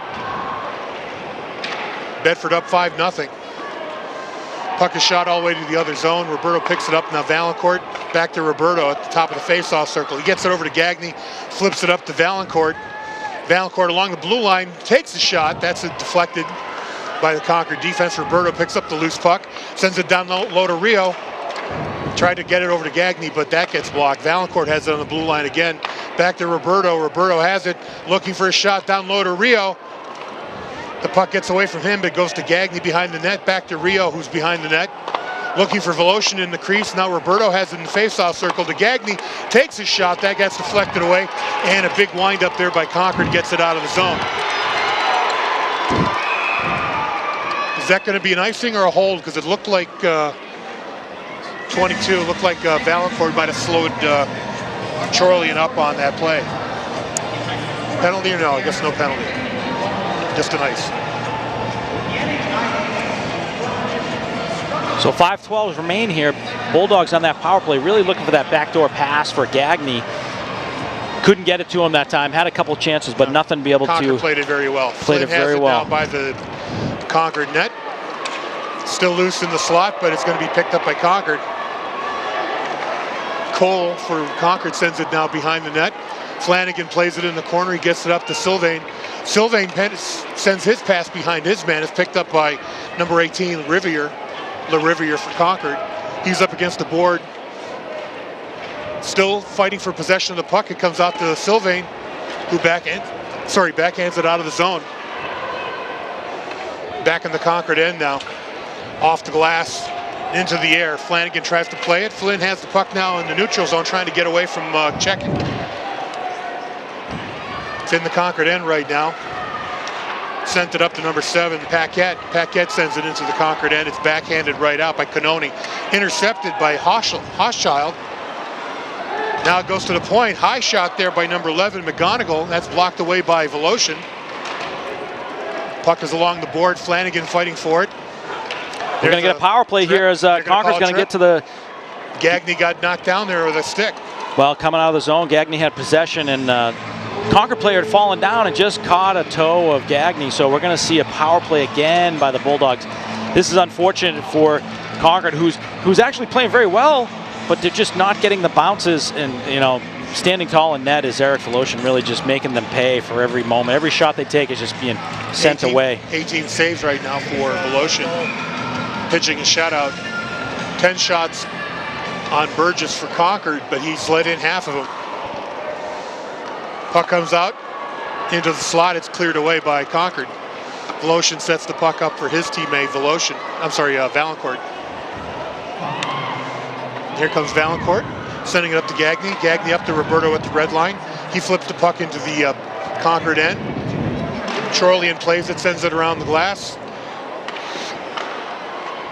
S3: Bedford up 5-0. Puck is shot all the way to the other zone. Roberto picks it up. Now Valancourt back to Roberto at the top of the face-off circle. He gets it over to Gagne, flips it up to Valancourt. Valancourt along the blue line takes a shot. That's deflected by the Concord defense. Roberto picks up the loose puck, sends it down low to Rio. Tried to get it over to Gagne, but that gets blocked. Valancourt has it on the blue line again. Back to Roberto. Roberto has it, looking for a shot down low to Rio. The puck gets away from him, but goes to Gagne behind the net. Back to Rio, who's behind the net. Looking for Voloshin in the crease. Now Roberto has it in the face-off circle to Gagne. Takes a shot. That gets deflected away. And a big wind-up there by Concord gets it out of the zone. Is that going to be an icing or a hold? Because it looked like 22. Looked like Valancourt might have slowed Chorlian up on that play. Penalty or no? I guess no penalty. Just an ice.
S1: So 5:12 remain here. Bulldogs on that power play, really looking for that backdoor pass for Gagne. Couldn't get it to him that time. Had a couple chances, but nothing to be able
S3: Concord
S1: to.
S3: Played it very well.
S1: Played it very well.
S3: Down by the Concord net. Still loose in the slot, but it's going to be picked up by Concord. Cole for Concord sends it now behind the net. Flanagan plays it in the corner. He gets it up to Sylvain. Sylvain sends his pass behind his man. It's picked up by number 18, Riviere for Concord. He's up against the board. Still fighting for possession of the puck. It comes out to Sylvain, who backhands it out of the zone. Back in the Concord end now. Off the glass, into the air. Flanagan tries to play it. Flynn has the puck now in the neutral zone, trying to get away from checking. It's in the Concord end right now. Sent it up to number 7, Paquette. Paquette sends it into the Concord end. It's backhanded right out by Canoni. Intercepted by Hochschild. Now it goes to the point. High shot there by number 11, McGonigal. That's blocked away by Voloshin. Puck is along the board. Flanagan fighting for it.
S1: We're going to get a power play here as Concord's going to get to the...
S3: Gagne got knocked down there with a stick.
S1: Well, coming out of the zone, Gagne had possession, and Concord player had fallen down and just caught a toe of Gagne. So we're going to see a power play again by the Bulldogs. This is unfortunate for Concord, who's actually playing very well, but they're just not getting the bounces. And, you know, standing tall in net is Eric Voloshin, really just making them pay for every moment. Every shot they take is just being sent away. 18
S3: saves right now for Voloshin. Pitching a shutout. 10 shots on Burgess for Concord, but he's let in half of them. Puck comes out into the slot. It's cleared away by Concord. Voloshin sets the puck up for his teammate Valancourt. Here comes Valancourt, sending it up to Gagne. Gagne up to Roberto at the red line. He flips the puck into the Concord end. Chorlian plays it, sends it around the glass.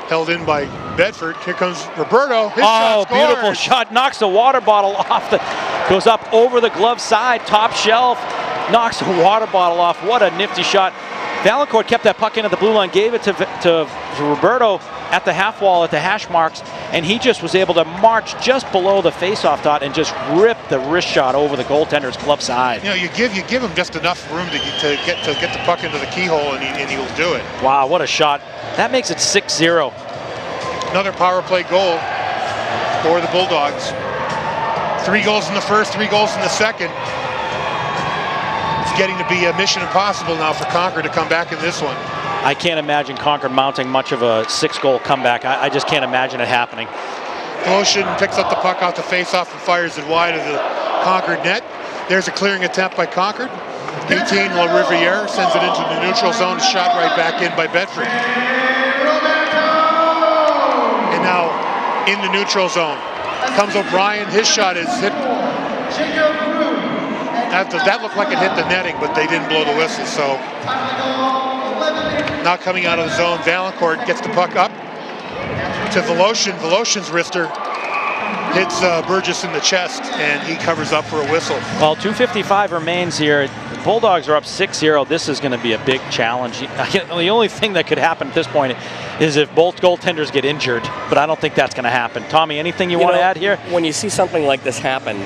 S3: Held in by Bedford. Here comes Roberto. His shot scores.
S1: Beautiful shot. Knocks the water bottle off. Goes up over the glove side, top shelf. Knocks the water bottle off. What a nifty shot. Valancourt kept that puck in at the blue line, gave it to Roberto at the half wall at the hash marks, and he just was able to march just below the face-off dot and just rip the wrist shot over the goaltender's glove side.
S3: You know, you give him just enough room to get the puck into the keyhole, and he will do it.
S1: Wow, what a shot. That makes it 6-0.
S3: Another power play goal for the Bulldogs. 3 goals in the first, 3 goals in the second. It's getting to be a mission impossible now for Concord to come back in this one.
S1: I can't imagine Concord mounting much of a 6-goal comeback. I just can't imagine it happening.
S3: Voloshin picks up the puck off the face-off and fires it wide of the Concord net. There's a clearing attempt by Concord. 18, La Riviere sends it into the neutral zone. Shot right back in by Bedford. And now in the neutral zone comes O'Brien. His shot is hit. That looked like it hit the netting, but they didn't blow the whistle. So now coming out of the zone, Valancourt gets the puck up to Voloshin. Voloshin's wrister hits Burgess in the chest, and he covers up for a whistle.
S1: Well, 2:55 remains here. The Bulldogs are up 6-0. This is going to be a big challenge. The only thing that could happen at this point is if both goaltenders get injured, but I don't think that's going to happen. Tommy, anything you want to add here?
S2: When you see something like this happen,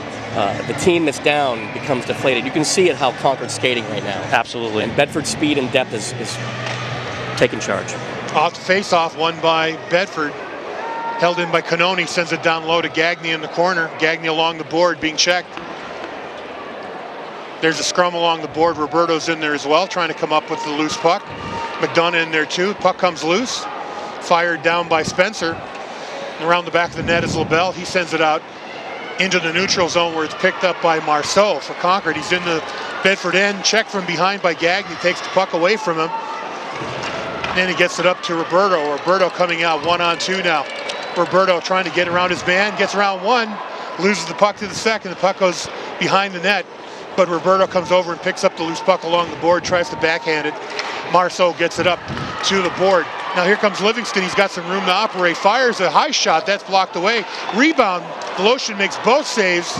S2: the team that's down becomes deflated. You can see it how Concord's skating right now.
S1: Absolutely.
S2: And Bedford's speed and depth is taking charge.
S3: Off the face-off, won by Bedford. Held in by Canoni, sends it down low to Gagne in the corner. Gagne along the board, being checked. There's a scrum along the board. Roberto's in there as well, trying to come up with the loose puck. McDonough in there too. Puck comes loose. Fired down by Spencer. And around the back of the net is LaBelle. He sends it out into the neutral zone where it's picked up by Marceau for Concord. He's in the Bedford end. Checked from behind by Gagne. Takes the puck away from him. Then he gets it up to Roberto. Roberto coming out 1-on-2 now. Roberto trying to get around his man. Gets around one. Loses the puck to the second. The puck goes behind the net. But Roberto comes over and picks up the loose puck along the board, tries to backhand it. Marceau gets it up to the board. Now here comes Livingston. He's got some room to operate. Fires a high shot. That's blocked away. Rebound. Voloshin makes both saves.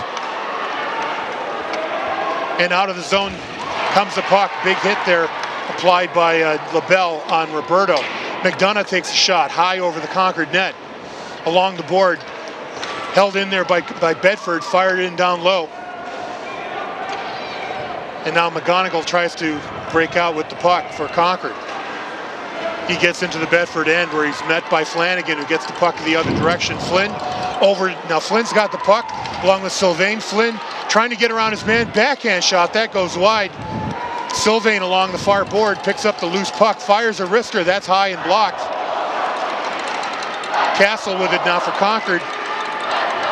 S3: And out of the zone comes the puck. Big hit there applied by LaBelle on Roberto. McDonough takes a shot high over the Concord net. Along the board. Held in there by Bedford. Fired in down low. And now McGonigal tries to break out with the puck for Concord. He gets into the Bedford end where he's met by Flanagan, who gets the puck the other direction. Flynn over. Now Flynn's got the puck along with Sylvain. Flynn trying to get around his man. Backhand shot. That goes wide. Sylvain along the far board picks up the loose puck. Fires a wrister. That's high and blocked. Castle with it now for Concord.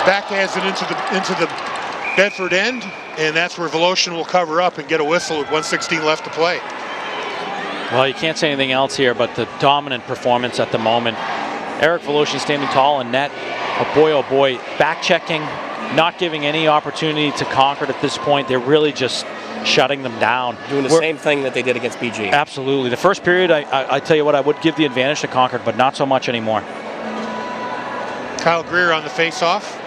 S3: Backhands it into the Bedford end. And that's where Voloshin will cover up and get a whistle with 1:16 left to play.
S1: Well, you can't say anything else here but the dominant performance at the moment. Eric Voloshin standing tall in net. Oh boy, back checking, not giving any opportunity to Concord at this point. They're really just shutting them down.
S2: Doing the same thing that they did against BG.
S1: Absolutely. The first period, I tell you what, I would give the advantage to Concord, but not so much anymore.
S3: Kyle Greer on the face-off,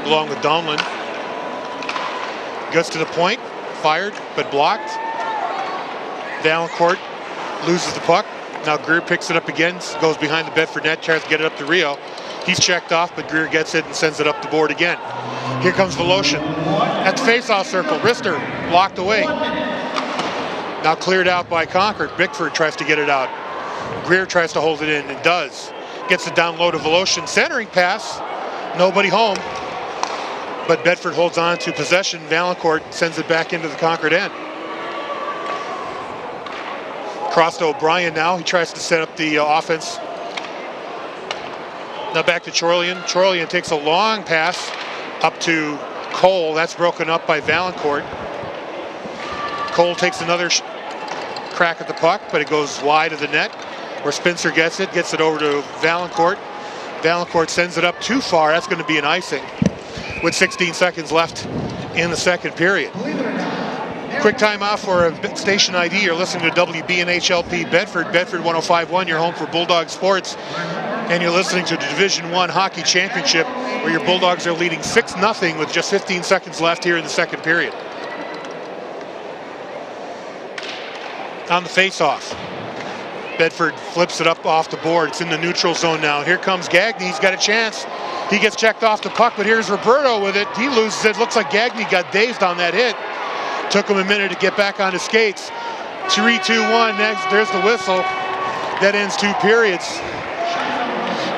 S3: along with Donlin. Gets to the point, fired, but blocked. Valancourt loses the puck. Now Greer picks it up again, goes behind the Bedford net, tries to get it up to Rio. He's checked off, but Greer gets it and sends it up the board again. Here comes Voloshin. At the face-off circle, Rister blocked away. Now cleared out by Concord. Bickford tries to get it out. Greer tries to hold it in and does. Gets it down low to Voloshin. Centering pass, nobody home. But Bedford holds on to possession. Valancourt sends it back into the Concord end. Cross to O'Brien now. He tries to set up the offense. Now back to Chorlian. Chorlian takes a long pass up to Cole. That's broken up by Valancourt. Cole takes another crack at the puck, but it goes wide of the net where Spencer gets it over to Valancourt. Valancourt sends it up too far. That's going to be an icing with 16 seconds left in the second period. Quick timeout for a station ID. You're listening to WBNHLP Bedford, Bedford 105.1, your home for Bulldog Sports. And you're listening to the Division I Hockey Championship, where your Bulldogs are leading 6-0 with just 15 seconds left here in the second period. On the face-off, Bedford flips it up off the board. It's in the neutral zone now. Here comes Gagne. He's got a chance. He gets checked off the puck, but here's Roberto with it. He loses it. Looks like Gagne got dazed on that hit. Took him a minute to get back on his skates. 3-2-1. Next, there's the whistle. That ends 2 periods.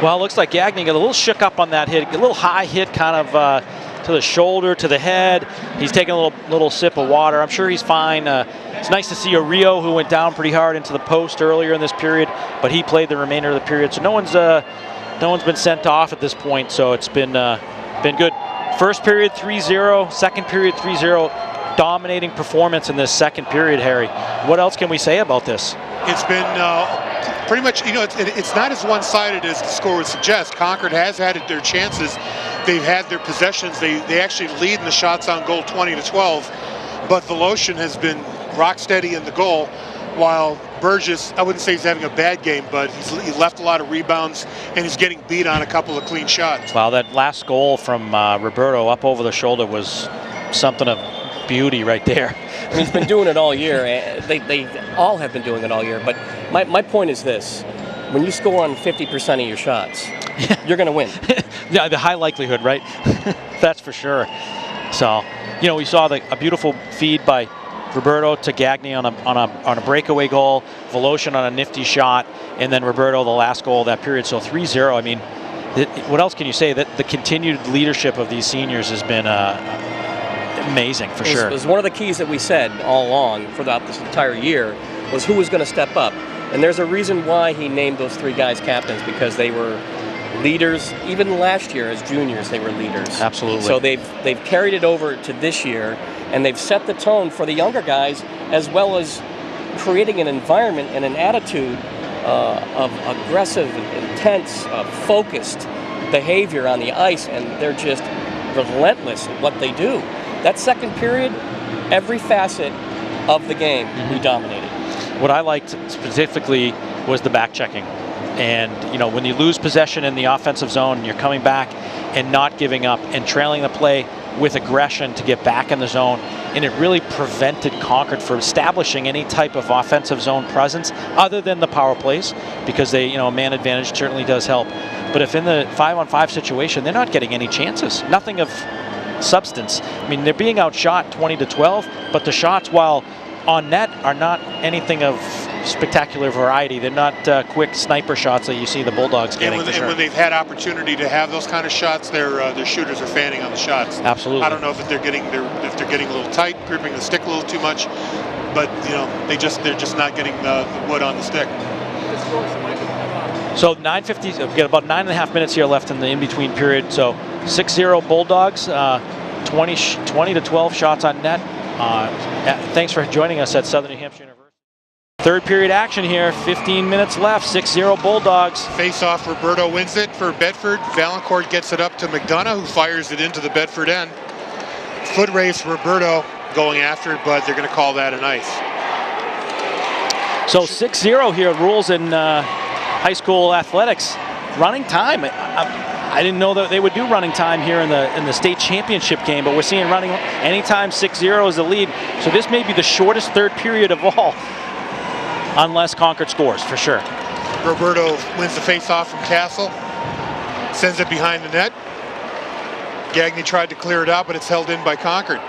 S1: Well, it looks like Gagne got a little shook up on that hit. A little high hit kind of to the shoulder, to the head. He's taking a little sip of water. I'm sure he's fine. It's nice to see a Rio who went down pretty hard into the post earlier in this period, but he played the remainder of the period. So no one's been sent off at this point, so it's been good. First period 3-0, second period 3-0. Dominating performance in this second period, Harry. What else can we say about this?
S3: It's been pretty much, it's not as one-sided as the score would suggest. Concord has had their chances. They've had their possessions. They actually lead in the shots on goal 20-12, but Voloshin has been rock steady in the goal, while Burgess, I wouldn't say he's having a bad game, but he left a lot of rebounds and he's getting beat on a couple of clean shots.
S1: Wow, that last goal from Roberto up over the shoulder was something of beauty right there.
S2: I mean, he's been doing it all year. They all have been doing it all year. But my point is this: when you score on 50% of your shots, you're going to win.
S1: Yeah, the high likelihood, right? That's for sure. So, we saw a beautiful feed by Roberto to Gagné on a breakaway goal, Voloshin on a nifty shot, and then Roberto the last goal of that period. So 3-0. I mean, what else can you say? That the continued leadership of these seniors has been amazing for sure.
S2: It was one of the keys that we said all along throughout this entire year was who was going to step up. And there's a reason why he named those three guys captains, because they were leaders. Even last year as juniors, they were leaders.
S1: Absolutely.
S2: So they've carried it over to this year, and they've set the tone for the younger guys, as well as creating an environment and an attitude of aggressive, intense, focused behavior on the ice, and they're just relentless at what they do. That second period, every facet of the game, we dominated.
S1: What I liked specifically was the back checking. And, you know, when you lose possession in the offensive zone, you're coming back and not giving up and trailing the play with aggression to get back in the zone. And it really prevented Concord from establishing any type of offensive zone presence other than the power plays, because they, you know, a man advantage certainly does help. But if in the 5-on-5 situation, they're not getting any chances, nothing of substance. I mean, they're being outshot 20-12, but the shots, while on net, are not anything of spectacular variety. They're not quick sniper shots that you see the Bulldogs getting.
S3: And when they've had opportunity to have those kind of shots, their shooters are fanning on the shots.
S1: Absolutely.
S3: I don't know if they're getting a little tight, gripping the stick a little too much, but you know they're just not getting the wood on the stick.
S1: So 9:50. We've got about 9.5 minutes here left in the in-between period. So 6-0 Bulldogs, 20-12 shots on net. Thanks for joining us at Southern New Hampshire University. Third period action here, 15 minutes left, 6-0 Bulldogs.
S3: Face-off, Roberto wins it for Bedford. Valancourt gets it up to McDonough, who fires it into the Bedford end. Foot race, Roberto going after it, but they're going to call that an ice.
S1: So 6-0 here, rules in high school athletics. Running time. I didn't know that they would do running time here in the state championship game, but we're seeing running anytime 6-0 is the lead. So this may be the shortest third period of all, unless Concord scores, for sure.
S3: Roberto wins the face-off from Castle, sends it behind the net. Gagné tried to clear it out, but it's held in by Concord.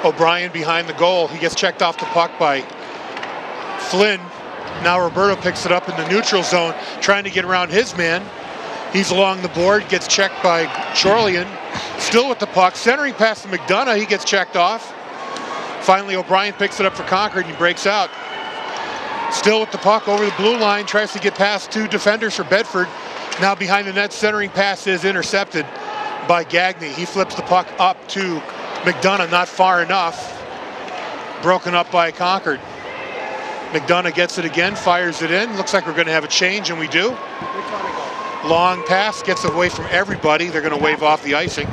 S3: O'Brien behind the goal. He gets checked off the puck by Flynn. Now Roberto picks it up in the neutral zone, trying to get around his man. He's along the board, gets checked by Chorlian. Still with the puck, centering past to McDonough. He gets checked off. Finally, O'Brien picks it up for Concord and he breaks out. Still with the puck over the blue line, tries to get past two defenders for Bedford. Now behind the net, centering pass is intercepted by Gagné. He flips the puck up to McDonough, not far enough. Broken up by Concord. McDonough gets it again, fires it in. Looks like we're going to have a change, and we do. Long pass, gets away from everybody. They're going to wave off the icing.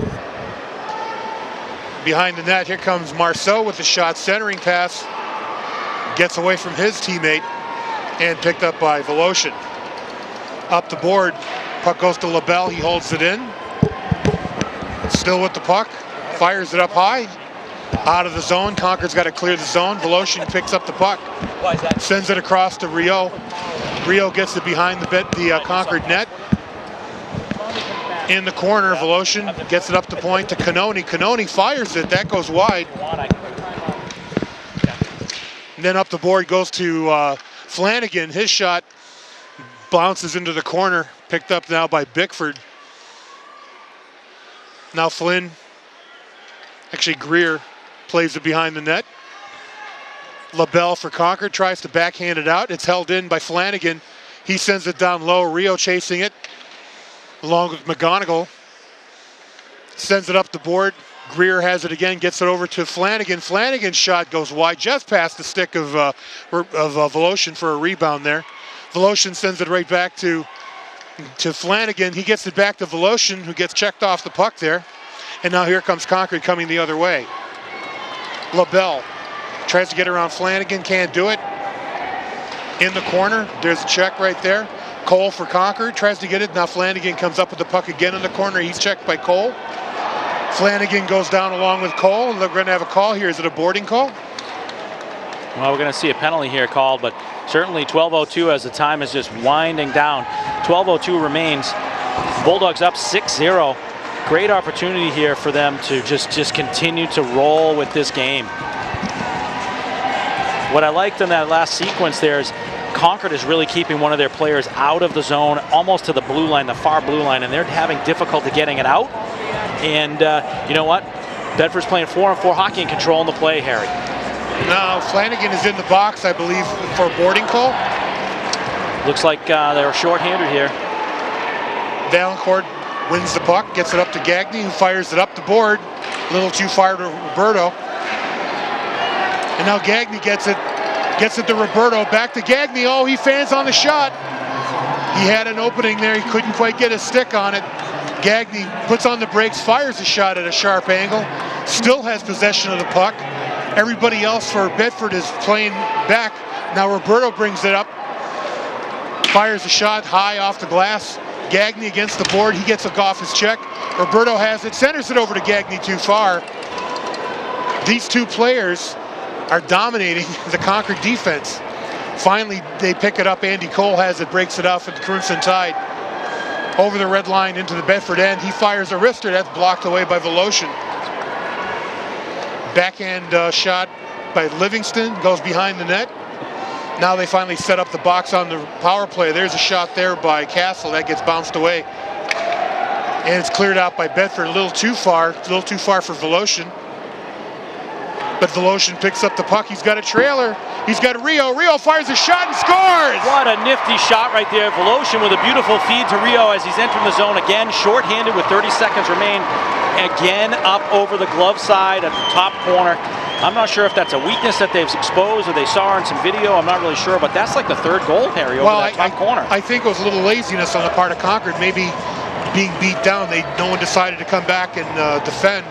S3: Behind the net, here comes Marceau with the shot. Centering pass. Gets away from his teammate and picked up by Voloshin. Up the board, puck goes to LaBelle. He holds it in. Still with the puck. Fires it up high. Out of the zone. Concord's got to clear the zone. Voloshin picks up the puck. Sends it across to Rio. Rio gets it behind the Concord net. In the corner, Voloshin gets it up the point to Cannoni. Cannoni fires it. That goes wide. And then up the board goes to Flanagan. His shot bounces into the corner. Picked up now by Bickford. Now Flynn, actually Greer, plays it behind the net. LaBelle for Concord tries to backhand it out. It's held in by Flanagan. He sends it down low. Rio chasing it along with McGonigal. Sends it up the board. Greer has it again, gets it over to Flanagan. Flanagan's shot goes wide, just past the stick of Voloshin for a rebound there. Voloshin sends it right back to Flanagan. He gets it back to Voloshin, who gets checked off the puck there. And now here comes Concord coming the other way. LaBelle tries to get around Flanagan, can't do it. In the corner, there's a check right there. Cole for Concord tries to get it. Now Flanagan comes up with the puck again in the corner. He's checked by Cole. Flanagan goes down along with Cole, and they're going to have a call here. Is it a boarding call?
S1: Well, we're going to see a penalty here called, but certainly 12:02 as the time is just winding down. 12:02 remains. Bulldogs up 6-0. Great opportunity here for them to just continue to roll with this game. what I liked in that last sequence there is Concord is really keeping one of their players out of the zone, almost to the blue line, the far blue line, and they're having difficulty getting it out. And you know what? Bedford's playing 4-on-4 hockey and controlling the play, Harry.
S3: Now Flanagan is in the box, I believe, for a boarding call.
S1: Looks like they're short-handed here.
S3: Valancourt wins the puck, gets it up to Gagne, who fires it up the board. A little too far to Roberto. And now Gagne gets it to Roberto, back to Gagne. Oh, he fans on the shot. He had an opening there, he couldn't quite get his stick on it. Gagne puts on the brakes, fires a shot at a sharp angle, still has possession of the puck. Everybody else for Bedford is playing back. Now Roberto brings it up, fires a shot high off the glass. Gagne against the board, he gets it off his check. Roberto has it, centers it over to Gagne too far. These two players are dominating the Concord defense. Finally, they pick it up. Andy Cole has it, breaks it off at the Crimson Tide. Over the red line into the Bedford end. He fires a wrister, that's blocked away by Voloshin. Backhand shot by Livingston, goes behind the net. Now they finally set up the box on the power play. There's a shot there by Castle, that gets bounced away. And it's cleared out by Bedford, a little too far for Voloshin. But Voloshin picks up the puck, he's got a trailer. He's got Rio. Rio fires a shot and scores!
S1: What a nifty shot right there. Voloshin with a beautiful feed to Rio as he's entering the zone again, short-handed with 30 seconds remain. Again, up over the glove side at the top corner. I'm not sure if that's a weakness that they've exposed or they saw in some video. I'm not really sure, but that's like the third goal, Harry, over that top corner.
S3: I think it was a little laziness on the part of Concord, maybe being beat down. No one decided to come back and defend.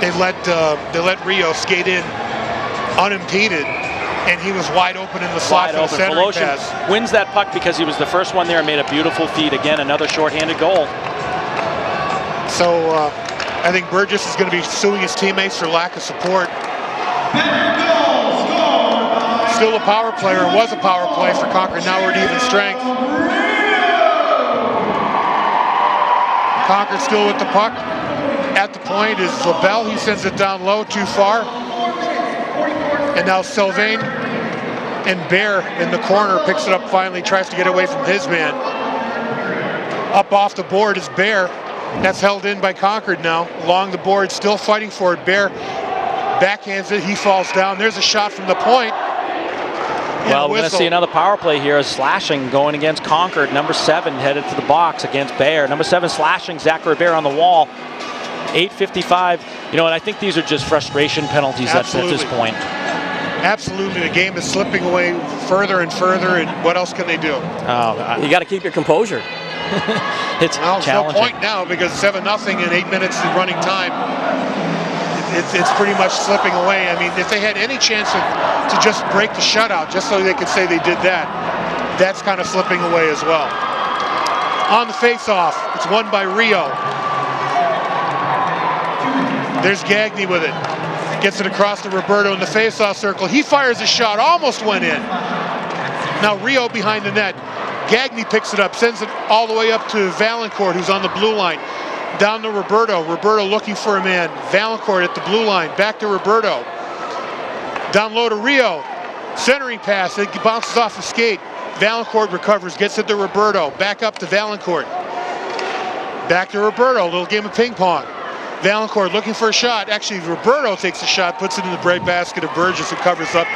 S3: They let Rio skate in unimpeded, and he was wide open in the slot for the centering pass.
S1: Wins that puck because he was the first one there and made a beautiful feed. Again, another shorthanded goal.
S3: So I think Burgess is going to be suing his teammates for lack of support. Still a power play, or was a power play for Concord, now we're at even strength. Concord still with the puck. At the point is LaBelle, he sends it down low, too far. And now Sylvain and Bear in the corner picks it up finally, tries to get away from his man. Up off the board is Bear. That's held in by Concord now. Along the board, still fighting for it. Bear backhands it, he falls down. There's a shot from the point.
S1: Well, we're going to see another power play here as Slashing going against Concord. Number 7 headed to the box against Bear. Number 7 Slashing, Zachary Bear on the wall. 8:55. You know, and I think these are just frustration penalties at this point.
S3: Absolutely, the game is slipping away further and further, and what else can they do?
S2: You got to keep your composure.
S1: It's challenging.
S3: No point now because 7-0 in 8 minutes of running time. It's pretty much slipping away. I mean, if they had any chance to just break the shutout, just so they could say they did that, that's kind of slipping away as well. On the face-off, it's won by Rio. There's Gagne with it. Gets it across to Roberto in the face-off circle. He fires a shot, almost went in. Now Rio behind the net. Gagne picks it up, sends it all the way up to Valancourt, who's on the blue line. Down to Roberto. Roberto looking for a man. Valancourt at the blue line. Back to Roberto. Down low to Rio. Centering pass. It bounces off the skate. Valancourt recovers. Gets it to Roberto. Back up to Valancourt. Back to Roberto. A little game of ping pong. Valancourt looking for a shot. Actually, Roberto takes a shot, puts it in the bread basket of Burgess, who covers up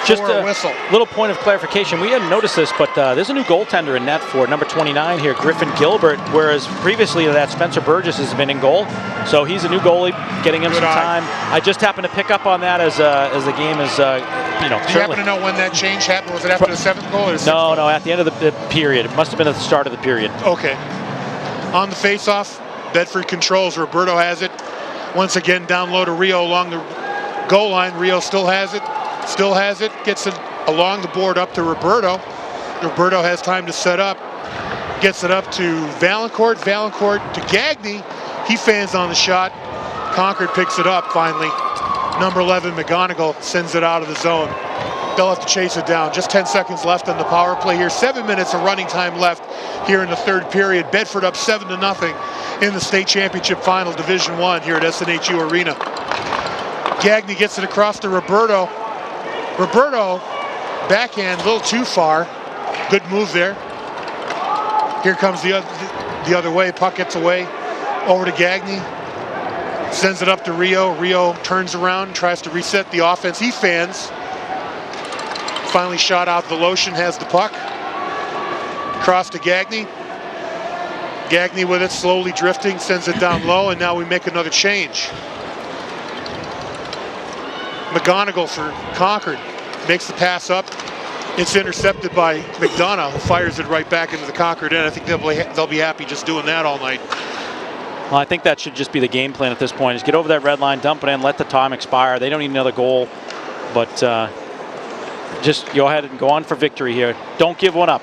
S1: just
S3: for a whistle.
S1: Little point of clarification. We hadn't noticed this, but there's a new goaltender in net for number 29 here, Griffin Gilbert, whereas previously that Spencer Burgess has been in goal. So he's a new goalie, getting him some time. I just happened to pick up on that as the game is, you know.
S3: Do you happen to know when that change happened? Was it after the 7th goal or the 6th?
S1: No, at the end of the period. It must have been at the start of the period.
S3: Okay. On the face-off, Bedford controls. Roberto has it. Once again, down low to Rio along the goal line. Rio still has it. Gets it along the board up to Roberto. Roberto has time to set up. Gets it up to Valancourt. Valancourt to Gagne. He fans on the shot. Concord picks it up finally. Number 11, McGonigal, sends it out of the zone. They'll have to chase it down. Just 10 seconds left on the power play here. 7 minutes of running time left here in the third period. Bedford up 7-0 in the state championship final, Division I here at SNHU Arena. Gagne gets it across to Roberto. Roberto, backhand, a little too far. Good move there. Here comes the other way. Puck gets away over to Gagne. Sends it up to Rio. Rio turns around, tries to reset the offense. He fans. Finally shot out. Voloshin has the puck. Cross to Gagne. Gagne with it, slowly drifting, sends it down low, and now we make another change. McGonigal for Concord makes the pass up. It's intercepted by McDonough, who fires it right back into the Concord end. I think they'll be happy just doing that all night.
S1: Well, I think that should just be the game plan at this point, is get over that red line, dump it in, let the time expire. They don't need another goal, but just go ahead and go on for victory here. Don't give one up.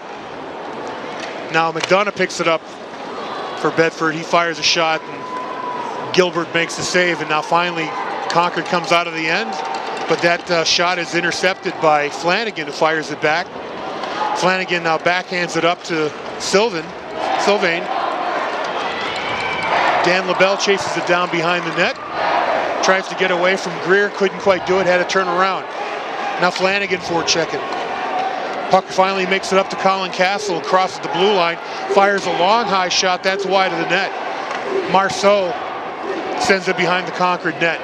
S3: Now McDonough picks it up for Bedford. He fires a shot, and Gilbert makes the save, and now finally Concord comes out of the end, but that shot is intercepted by Flanagan, who fires it back. Flanagan now backhands it up to Sylvain. Dan LaBelle chases it down behind the net. Tries to get away from Greer, couldn't quite do it, had to turn around. Now Flanagan forechecking. Puck finally makes it up to Colin Castle, crosses the blue line, fires a long high shot, that's wide of the net. Marceau sends it behind the Concord net.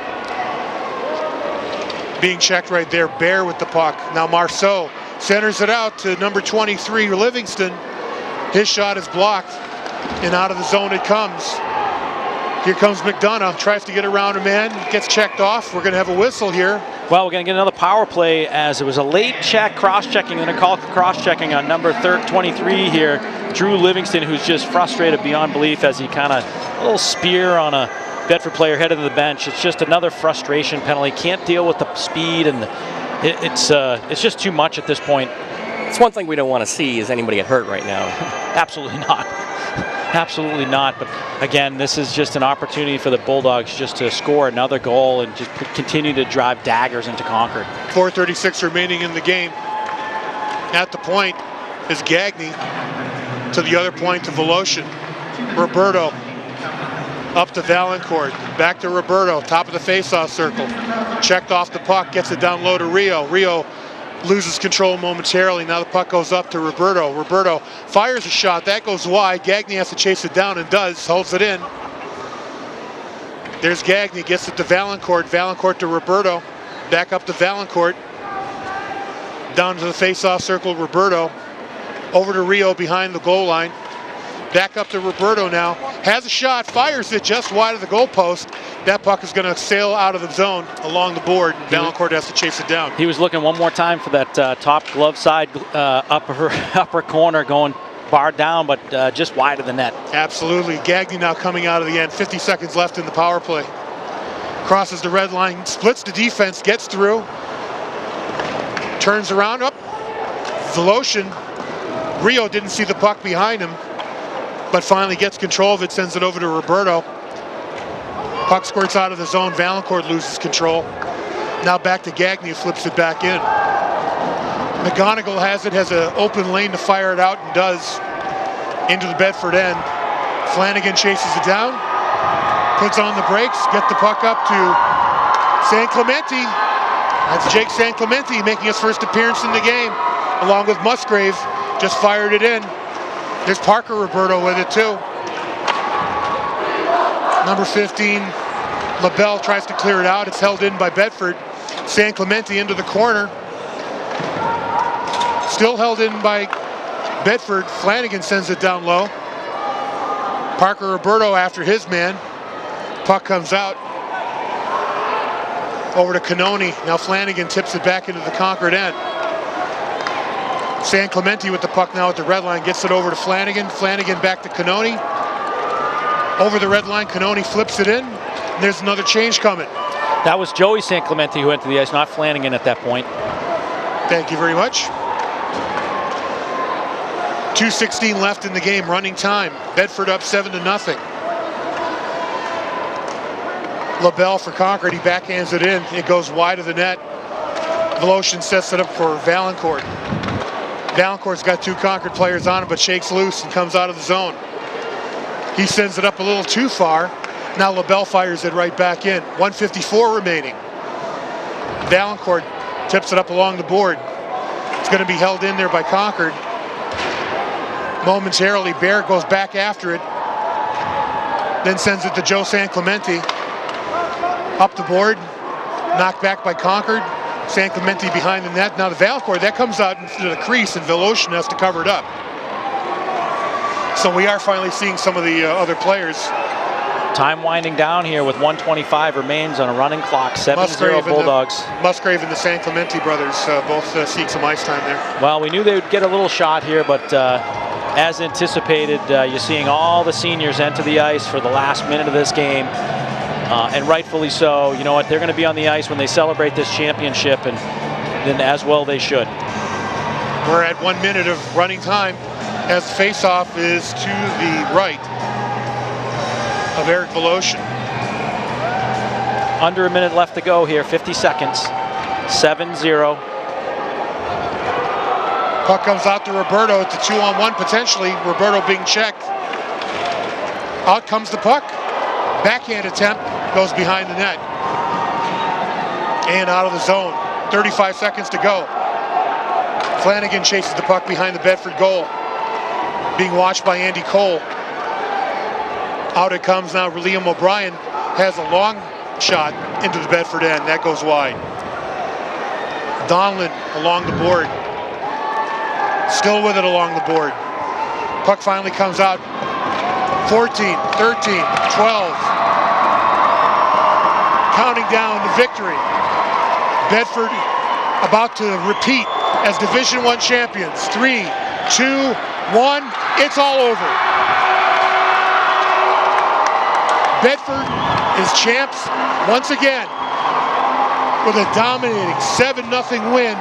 S3: Being checked right there, Bear with the puck. Now Marceau centers it out to number 23, Livingston. His shot is blocked, and out of the zone it comes. Here comes McDonough, tries to get around a man, gets checked off. We're going to have a whistle here.
S1: Well, we're going to get another power play, as it was a late check, cross-checking, and a call cross-checking on number 23 here, Drew Livingston, who's just frustrated beyond belief as he kind of a little spear on a Bedford player headed to the bench. It's just another frustration penalty. Can't deal with the speed, and it's just too much at this point.
S2: It's one thing we don't want to see is anybody get hurt right now.
S1: Absolutely not. Absolutely not. But again, this is just an opportunity for the Bulldogs just to score another goal and just continue to drive daggers into Concord.
S3: 4:36 remaining in the game. At the point is Gagne. To the other point to Voloshin. Roberto up to Valancourt. Back to Roberto. Top of the faceoff circle. Checked off the puck. Gets it down low to Rio. Rio loses control momentarily. Now the puck goes up to Roberto. Roberto fires a shot. That goes wide. Gagne has to chase it down and does. Holds it in. There's Gagne. Gets it to Valancourt. Valancourt to Roberto. Back up to Valancourt. Down to the face-off circle, Roberto. Over to Rio behind the goal line. Back up to Roberto now. Has a shot. Fires it just wide of the goalpost. That puck is going to sail out of the zone along the board. Valancourt has to chase it down.
S1: He was looking one more time for that top glove side upper corner, going barred down, but just wide of the net.
S3: Absolutely. Gagne now coming out of the end. 50 seconds left in the power play. Crosses the red line, splits the defense, gets through. Turns around, up. Voloshin. Rio didn't see the puck behind him, but finally gets control of it, sends it over to Roberto. Puck squirts out of the zone. Valancourt loses control. Now back to Gagne, who flips it back in. McGonigal has it, has an open lane to fire it out, and does, into the Bedford end. Flanagan chases it down, puts on the brakes, get the puck up to San Clemente. That's Jake San Clemente making his first appearance in the game, along with Musgrave. Just fired it in. There's Parker Roberto with it too. Number 15, LaBelle tries to clear it out. It's held in by Bedford. San Clemente into the corner. Still held in by Bedford. Flanagan sends it down low. Parker Roberto after his man. Puck comes out. Over to Cannoni. Now Flanagan tips it back into the Concord end. San Clemente with the puck now at the red line. Gets it over to Flanagan. Flanagan back to Cannoni. Over the red line, Cannoni flips it in. And there's another change coming.
S1: That was Joey San Clemente who went to the ice, not Flanagan at that point.
S3: Thank you very much. 2:16 left in the game, running time. Bedford up 7-0. LaBelle for Concord, he backhands it in. It goes wide of the net. Voloshin sets it up for Valancourt. Valancourt's got two Concord players on him, but shakes loose and comes out of the zone. He sends it up a little too far. Now LaBelle fires it right back in. 1:54 remaining. Valancourt tips it up along the board. It's going to be held in there by Concord. Momentarily, Bear goes back after it, then sends it to Joe San Clemente. Up the board, knocked back by Concord. San Clemente behind the net. Now the Valcourt, that comes out into the crease, and Voloshin has to cover it up. So we are finally seeing some of the other players.
S1: Time winding down here with 1:25 remains on a running clock. 7-0 Bulldogs.
S3: Musgrave and the San Clemente brothers both seek some ice time there.
S1: Well, we knew they would get a little shot here, but as anticipated, you're seeing all the seniors enter the ice for the last minute of this game, and rightfully so. You know what? They're going to be on the ice when they celebrate this championship, and then as well they should.
S3: We're at 1 minute of running time as the face-off is to the right of Eric Voloshin.
S1: Under a minute left to go here, 50 seconds. 7-0.
S3: Puck comes out to Roberto. It's a 2-on-1 potentially. Roberto being checked. Out comes the puck. Backhand attempt goes behind the net. And out of the zone. 35 seconds to go. Flanagan chases the puck behind the Bedford goal. Being watched by Andy Cole. Out it comes now. Liam O'Brien has a long shot into the Bedford end. That goes wide. Donlan along the board. Still with it along the board. Puck finally comes out. 14, 13, 12. Counting down to victory. Bedford about to repeat as Division I champions. 3, 2, 1. It's all over. Bedford is champs once again with a dominating 7-0 win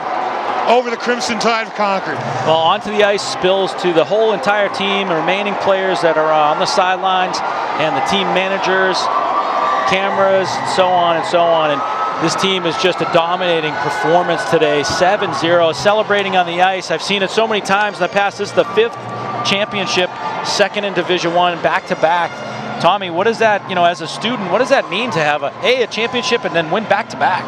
S3: over the Crimson Tide of Concord.
S1: Well, onto the ice spills to the whole entire team, the remaining players that are on the sidelines, and the team managers, cameras, and so on and so on. And this team is just a dominating performance today. 7-0, celebrating on the ice. I've seen it so many times in the past. This is the 5th championship, 2nd in Division I, back-to-back. Tommy, what does that, as a student, what does that mean to have a championship and then win back-to-back?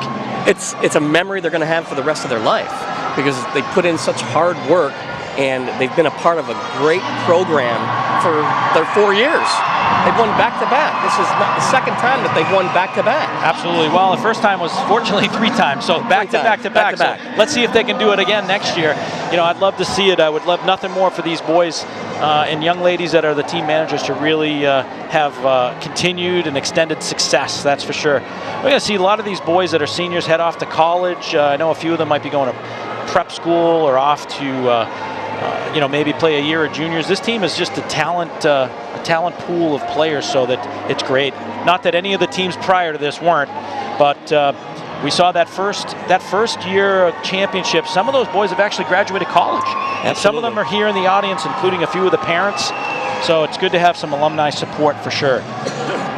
S2: It's a memory they're going to have for the rest of their life, because they put in such hard work and they've been a part of a great program for their 4 years. They've won back-to-back. This is not the second time that they've won back-to-back.
S1: Absolutely. Well, the first time was fortunately 3 times. So back-to-back. So let's see if they can do it again next year. I'd love to see it. I would love nothing more for these boys and young ladies that are the team managers to really have continued and extended success. That's for sure. We're going to see a lot of these boys that are seniors head off to college. I know a few of them might be going to prep school or off to maybe play a year of juniors. This team is just a talent pool of players, so that it's great. Not that any of the teams prior to this weren't, but we saw that first year of championship. Some of those boys have actually graduated college, and some of them are here in the audience, including a few of the parents. So it's good to have some alumni support for sure.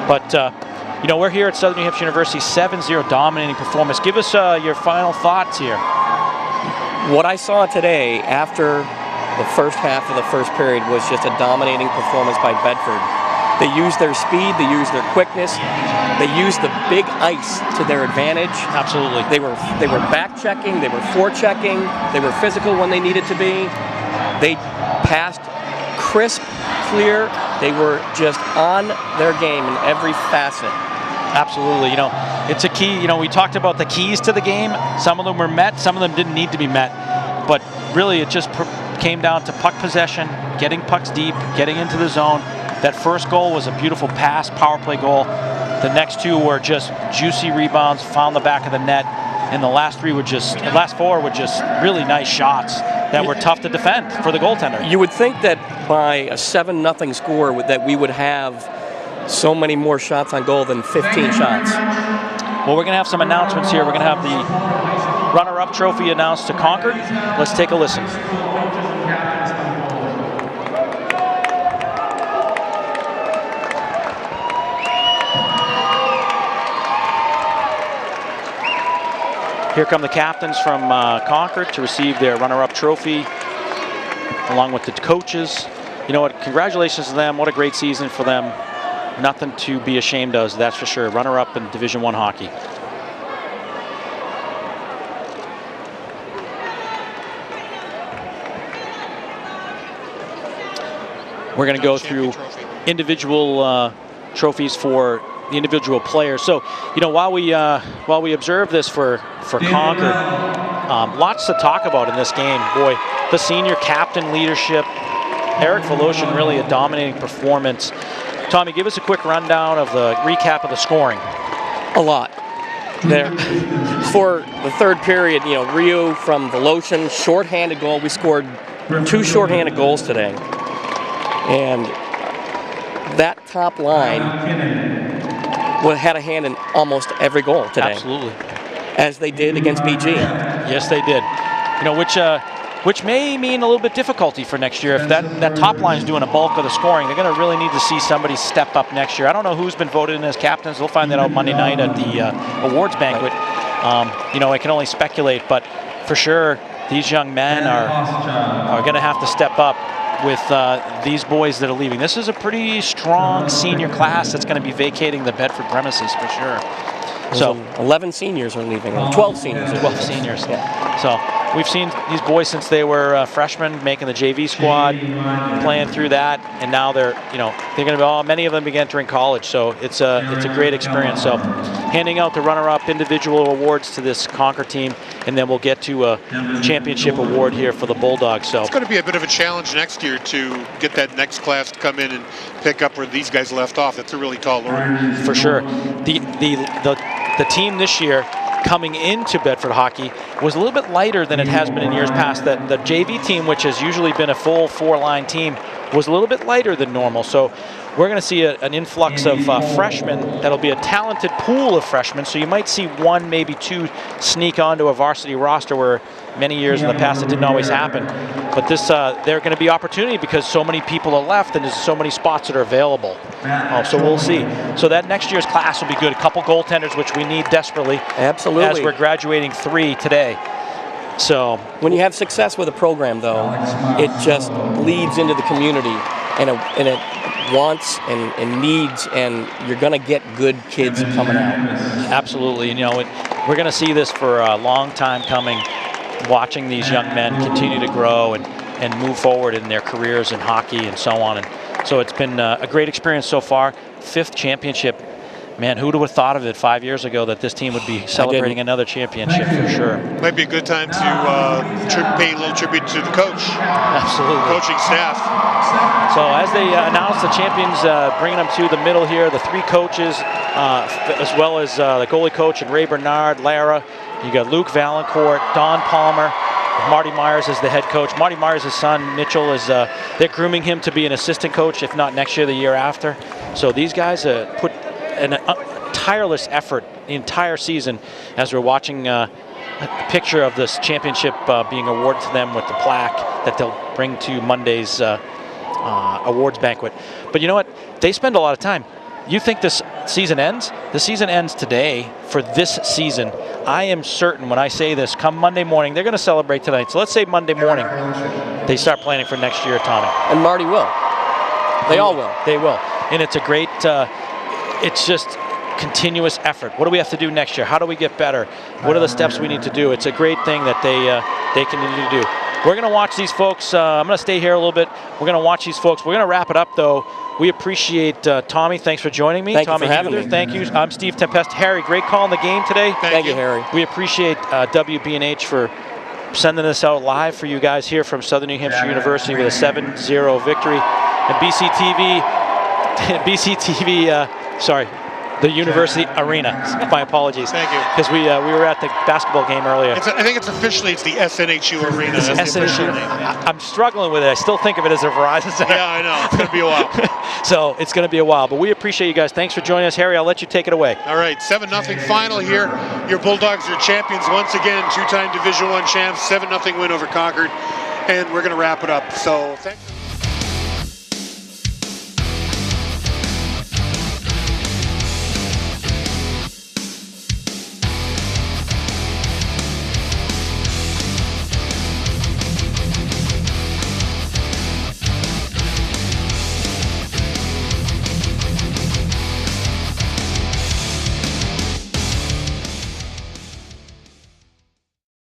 S1: But we're here at Southern New Hampshire University, 7-0 dominating performance. Give us your final thoughts here.
S2: What I saw today after the first half of the first period was just a dominating performance by Bedford. They used their speed, they used their quickness, they used the big ice to their advantage.
S1: Absolutely.
S2: They were back checking, they were forechecking, they were physical when they needed to be. They passed crisp, clear. They were just on their game in every facet.
S1: Absolutely. It's a key. We talked about the keys to the game. Some of them were met, some of them didn't need to be met. But really, it just came down to puck possession, getting pucks deep, getting into the zone. That first goal was a beautiful pass, power play goal. The next 2 were just juicy rebounds, found the back of the net. And the last 4 were just really nice shots that were tough to defend for the goaltender.
S2: You would think that by a 7-0 score that we would have so many more shots on goal than 15 shots.
S1: Well, we're going to have some announcements here. We're going to have the runner-up trophy announced to Concord. Let's take a listen. Here come the captains from Concord to receive their runner-up trophy, along with the coaches. You know what? Congratulations to them. What a great season for them. Nothing to be ashamed of, that's for sure. Runner-up in Division I hockey. We're going to go through individual trophies for the individual players. So, you know, while we observe this for Concord, lots to talk about in this game. Boy, the senior captain leadership, Eric Voloshin, really a dominating performance. Tommy, give us a quick rundown of the recap of the scoring.
S2: A lot. There, for the third period, you know, Rio from Voloshin, shorthanded goal. We scored 2 shorthanded goals today. And that top line had a hand in almost every goal today.
S1: Absolutely.
S2: As they did against BG.
S1: Yes, they did. You know, which may mean a little bit difficulty for next year. If that top line is doing a bulk of the scoring, they're going to really need to see somebody step up next year. I don't know who's been voted in as captains. We'll find that out Monday night at the awards banquet. You know, I can only speculate, but for sure, these young men are going to have to step up with these boys that are leaving. This is a pretty strong senior class that's going to be vacating the Bedford premises for sure. So
S2: 11 seniors are leaving, 12 seniors.
S1: 12 seniors.
S2: Yeah.
S1: So we've seen these boys since they were freshmen, making the JV squad, playing through that, and now they're going to be many of them be entering college. So it's a great experience. So handing out the runner-up individual awards to this Concord team, and then we'll get to a championship award here for the Bulldogs. So
S3: it's going to be a bit of a challenge next year to get that next class to come in and pick up where these guys left off. That's a really tall order.
S1: For sure. The team this year coming into Bedford hockey was a little bit lighter than it has been in years past. The JV team, which has usually been a full 4-line team, was a little bit lighter than normal. So we're going to see an influx of freshmen. That'll be a talented pool of freshmen. So you might see 1, maybe 2 sneak onto a varsity roster where many years in the past it didn't always happen. But this, there are going to be opportunity because so many people are left and there's so many spots that are available. So we'll see. So that next year's class will be good. A couple goaltenders, which we need desperately.
S2: Absolutely.
S1: As we're graduating 3 today. So
S2: when you have success with a program, though, it just bleeds into the community, and it wants and needs, and you're going to get good kids coming out.
S1: Absolutely. You know, we're going to see this for a long time coming, watching these young men continue to grow and move forward in their careers in hockey and so on. And so it's been a great experience so far. 5th championship. Man, who would have thought of it 5 years ago that this team would be celebrating another championship for sure.
S3: Might be a good time to pay a little tribute to the coach.
S1: Absolutely.
S3: Coaching staff.
S1: So as they announce the champions, bringing them to the middle here, the 3 coaches, as well as the goalie coach and Ray Bernard, Lara. You got Luke Valancourt, Don Palmer, Marty Myers is the head coach. Marty Myers' son, Mitchell, is they're grooming him to be an assistant coach, if not next year, the year after. So these guys put an tireless effort the entire season as we're watching a picture of this championship being awarded to them with the plaque that they'll bring to Monday's awards banquet. But you know what? They spend a lot of time. You think this season ends? The season ends today for this season. I am certain when I say this, come Monday morning, they're going to celebrate tonight. So let's say Monday morning they start planning for next year, Tommy.
S2: And Marty will. They all will.
S1: They will. And it's a great, it's just continuous effort. What do we have to do next year? How do we get better? What are the steps we need to do? It's a great thing that they continue to do. We're going to watch these folks. I'm going to stay here a little bit. We're going to watch these folks. We're going to wrap it up, though. We appreciate Tommy. Thanks for joining me.
S2: Thank
S1: Tommy
S2: you for having me.
S1: Thank you. I'm Steve Tempest. Harry, great call in the game today.
S2: Thank you, Harry.
S1: We appreciate WB&H for sending this out live for you guys here from Southern New Hampshire University with a 7-0 victory. And BCTV, the University Arena. My apologies.
S3: Thank you.
S1: Because we were at the basketball game earlier.
S3: I think it's the SNHU Arena. That's the official name.
S1: I'm struggling with it. I still think of it as a Verizon Center.
S3: Yeah, I know. It's going to be a while.
S1: So it's going to be a while. But we appreciate you guys. Thanks for joining us. Harry, I'll let you take it away.
S3: All right, 7-0 final here. Your Bulldogs are champions once again. 2-time Division I champs. 7-0 win over Concord. And we're going to wrap it up. So thanks.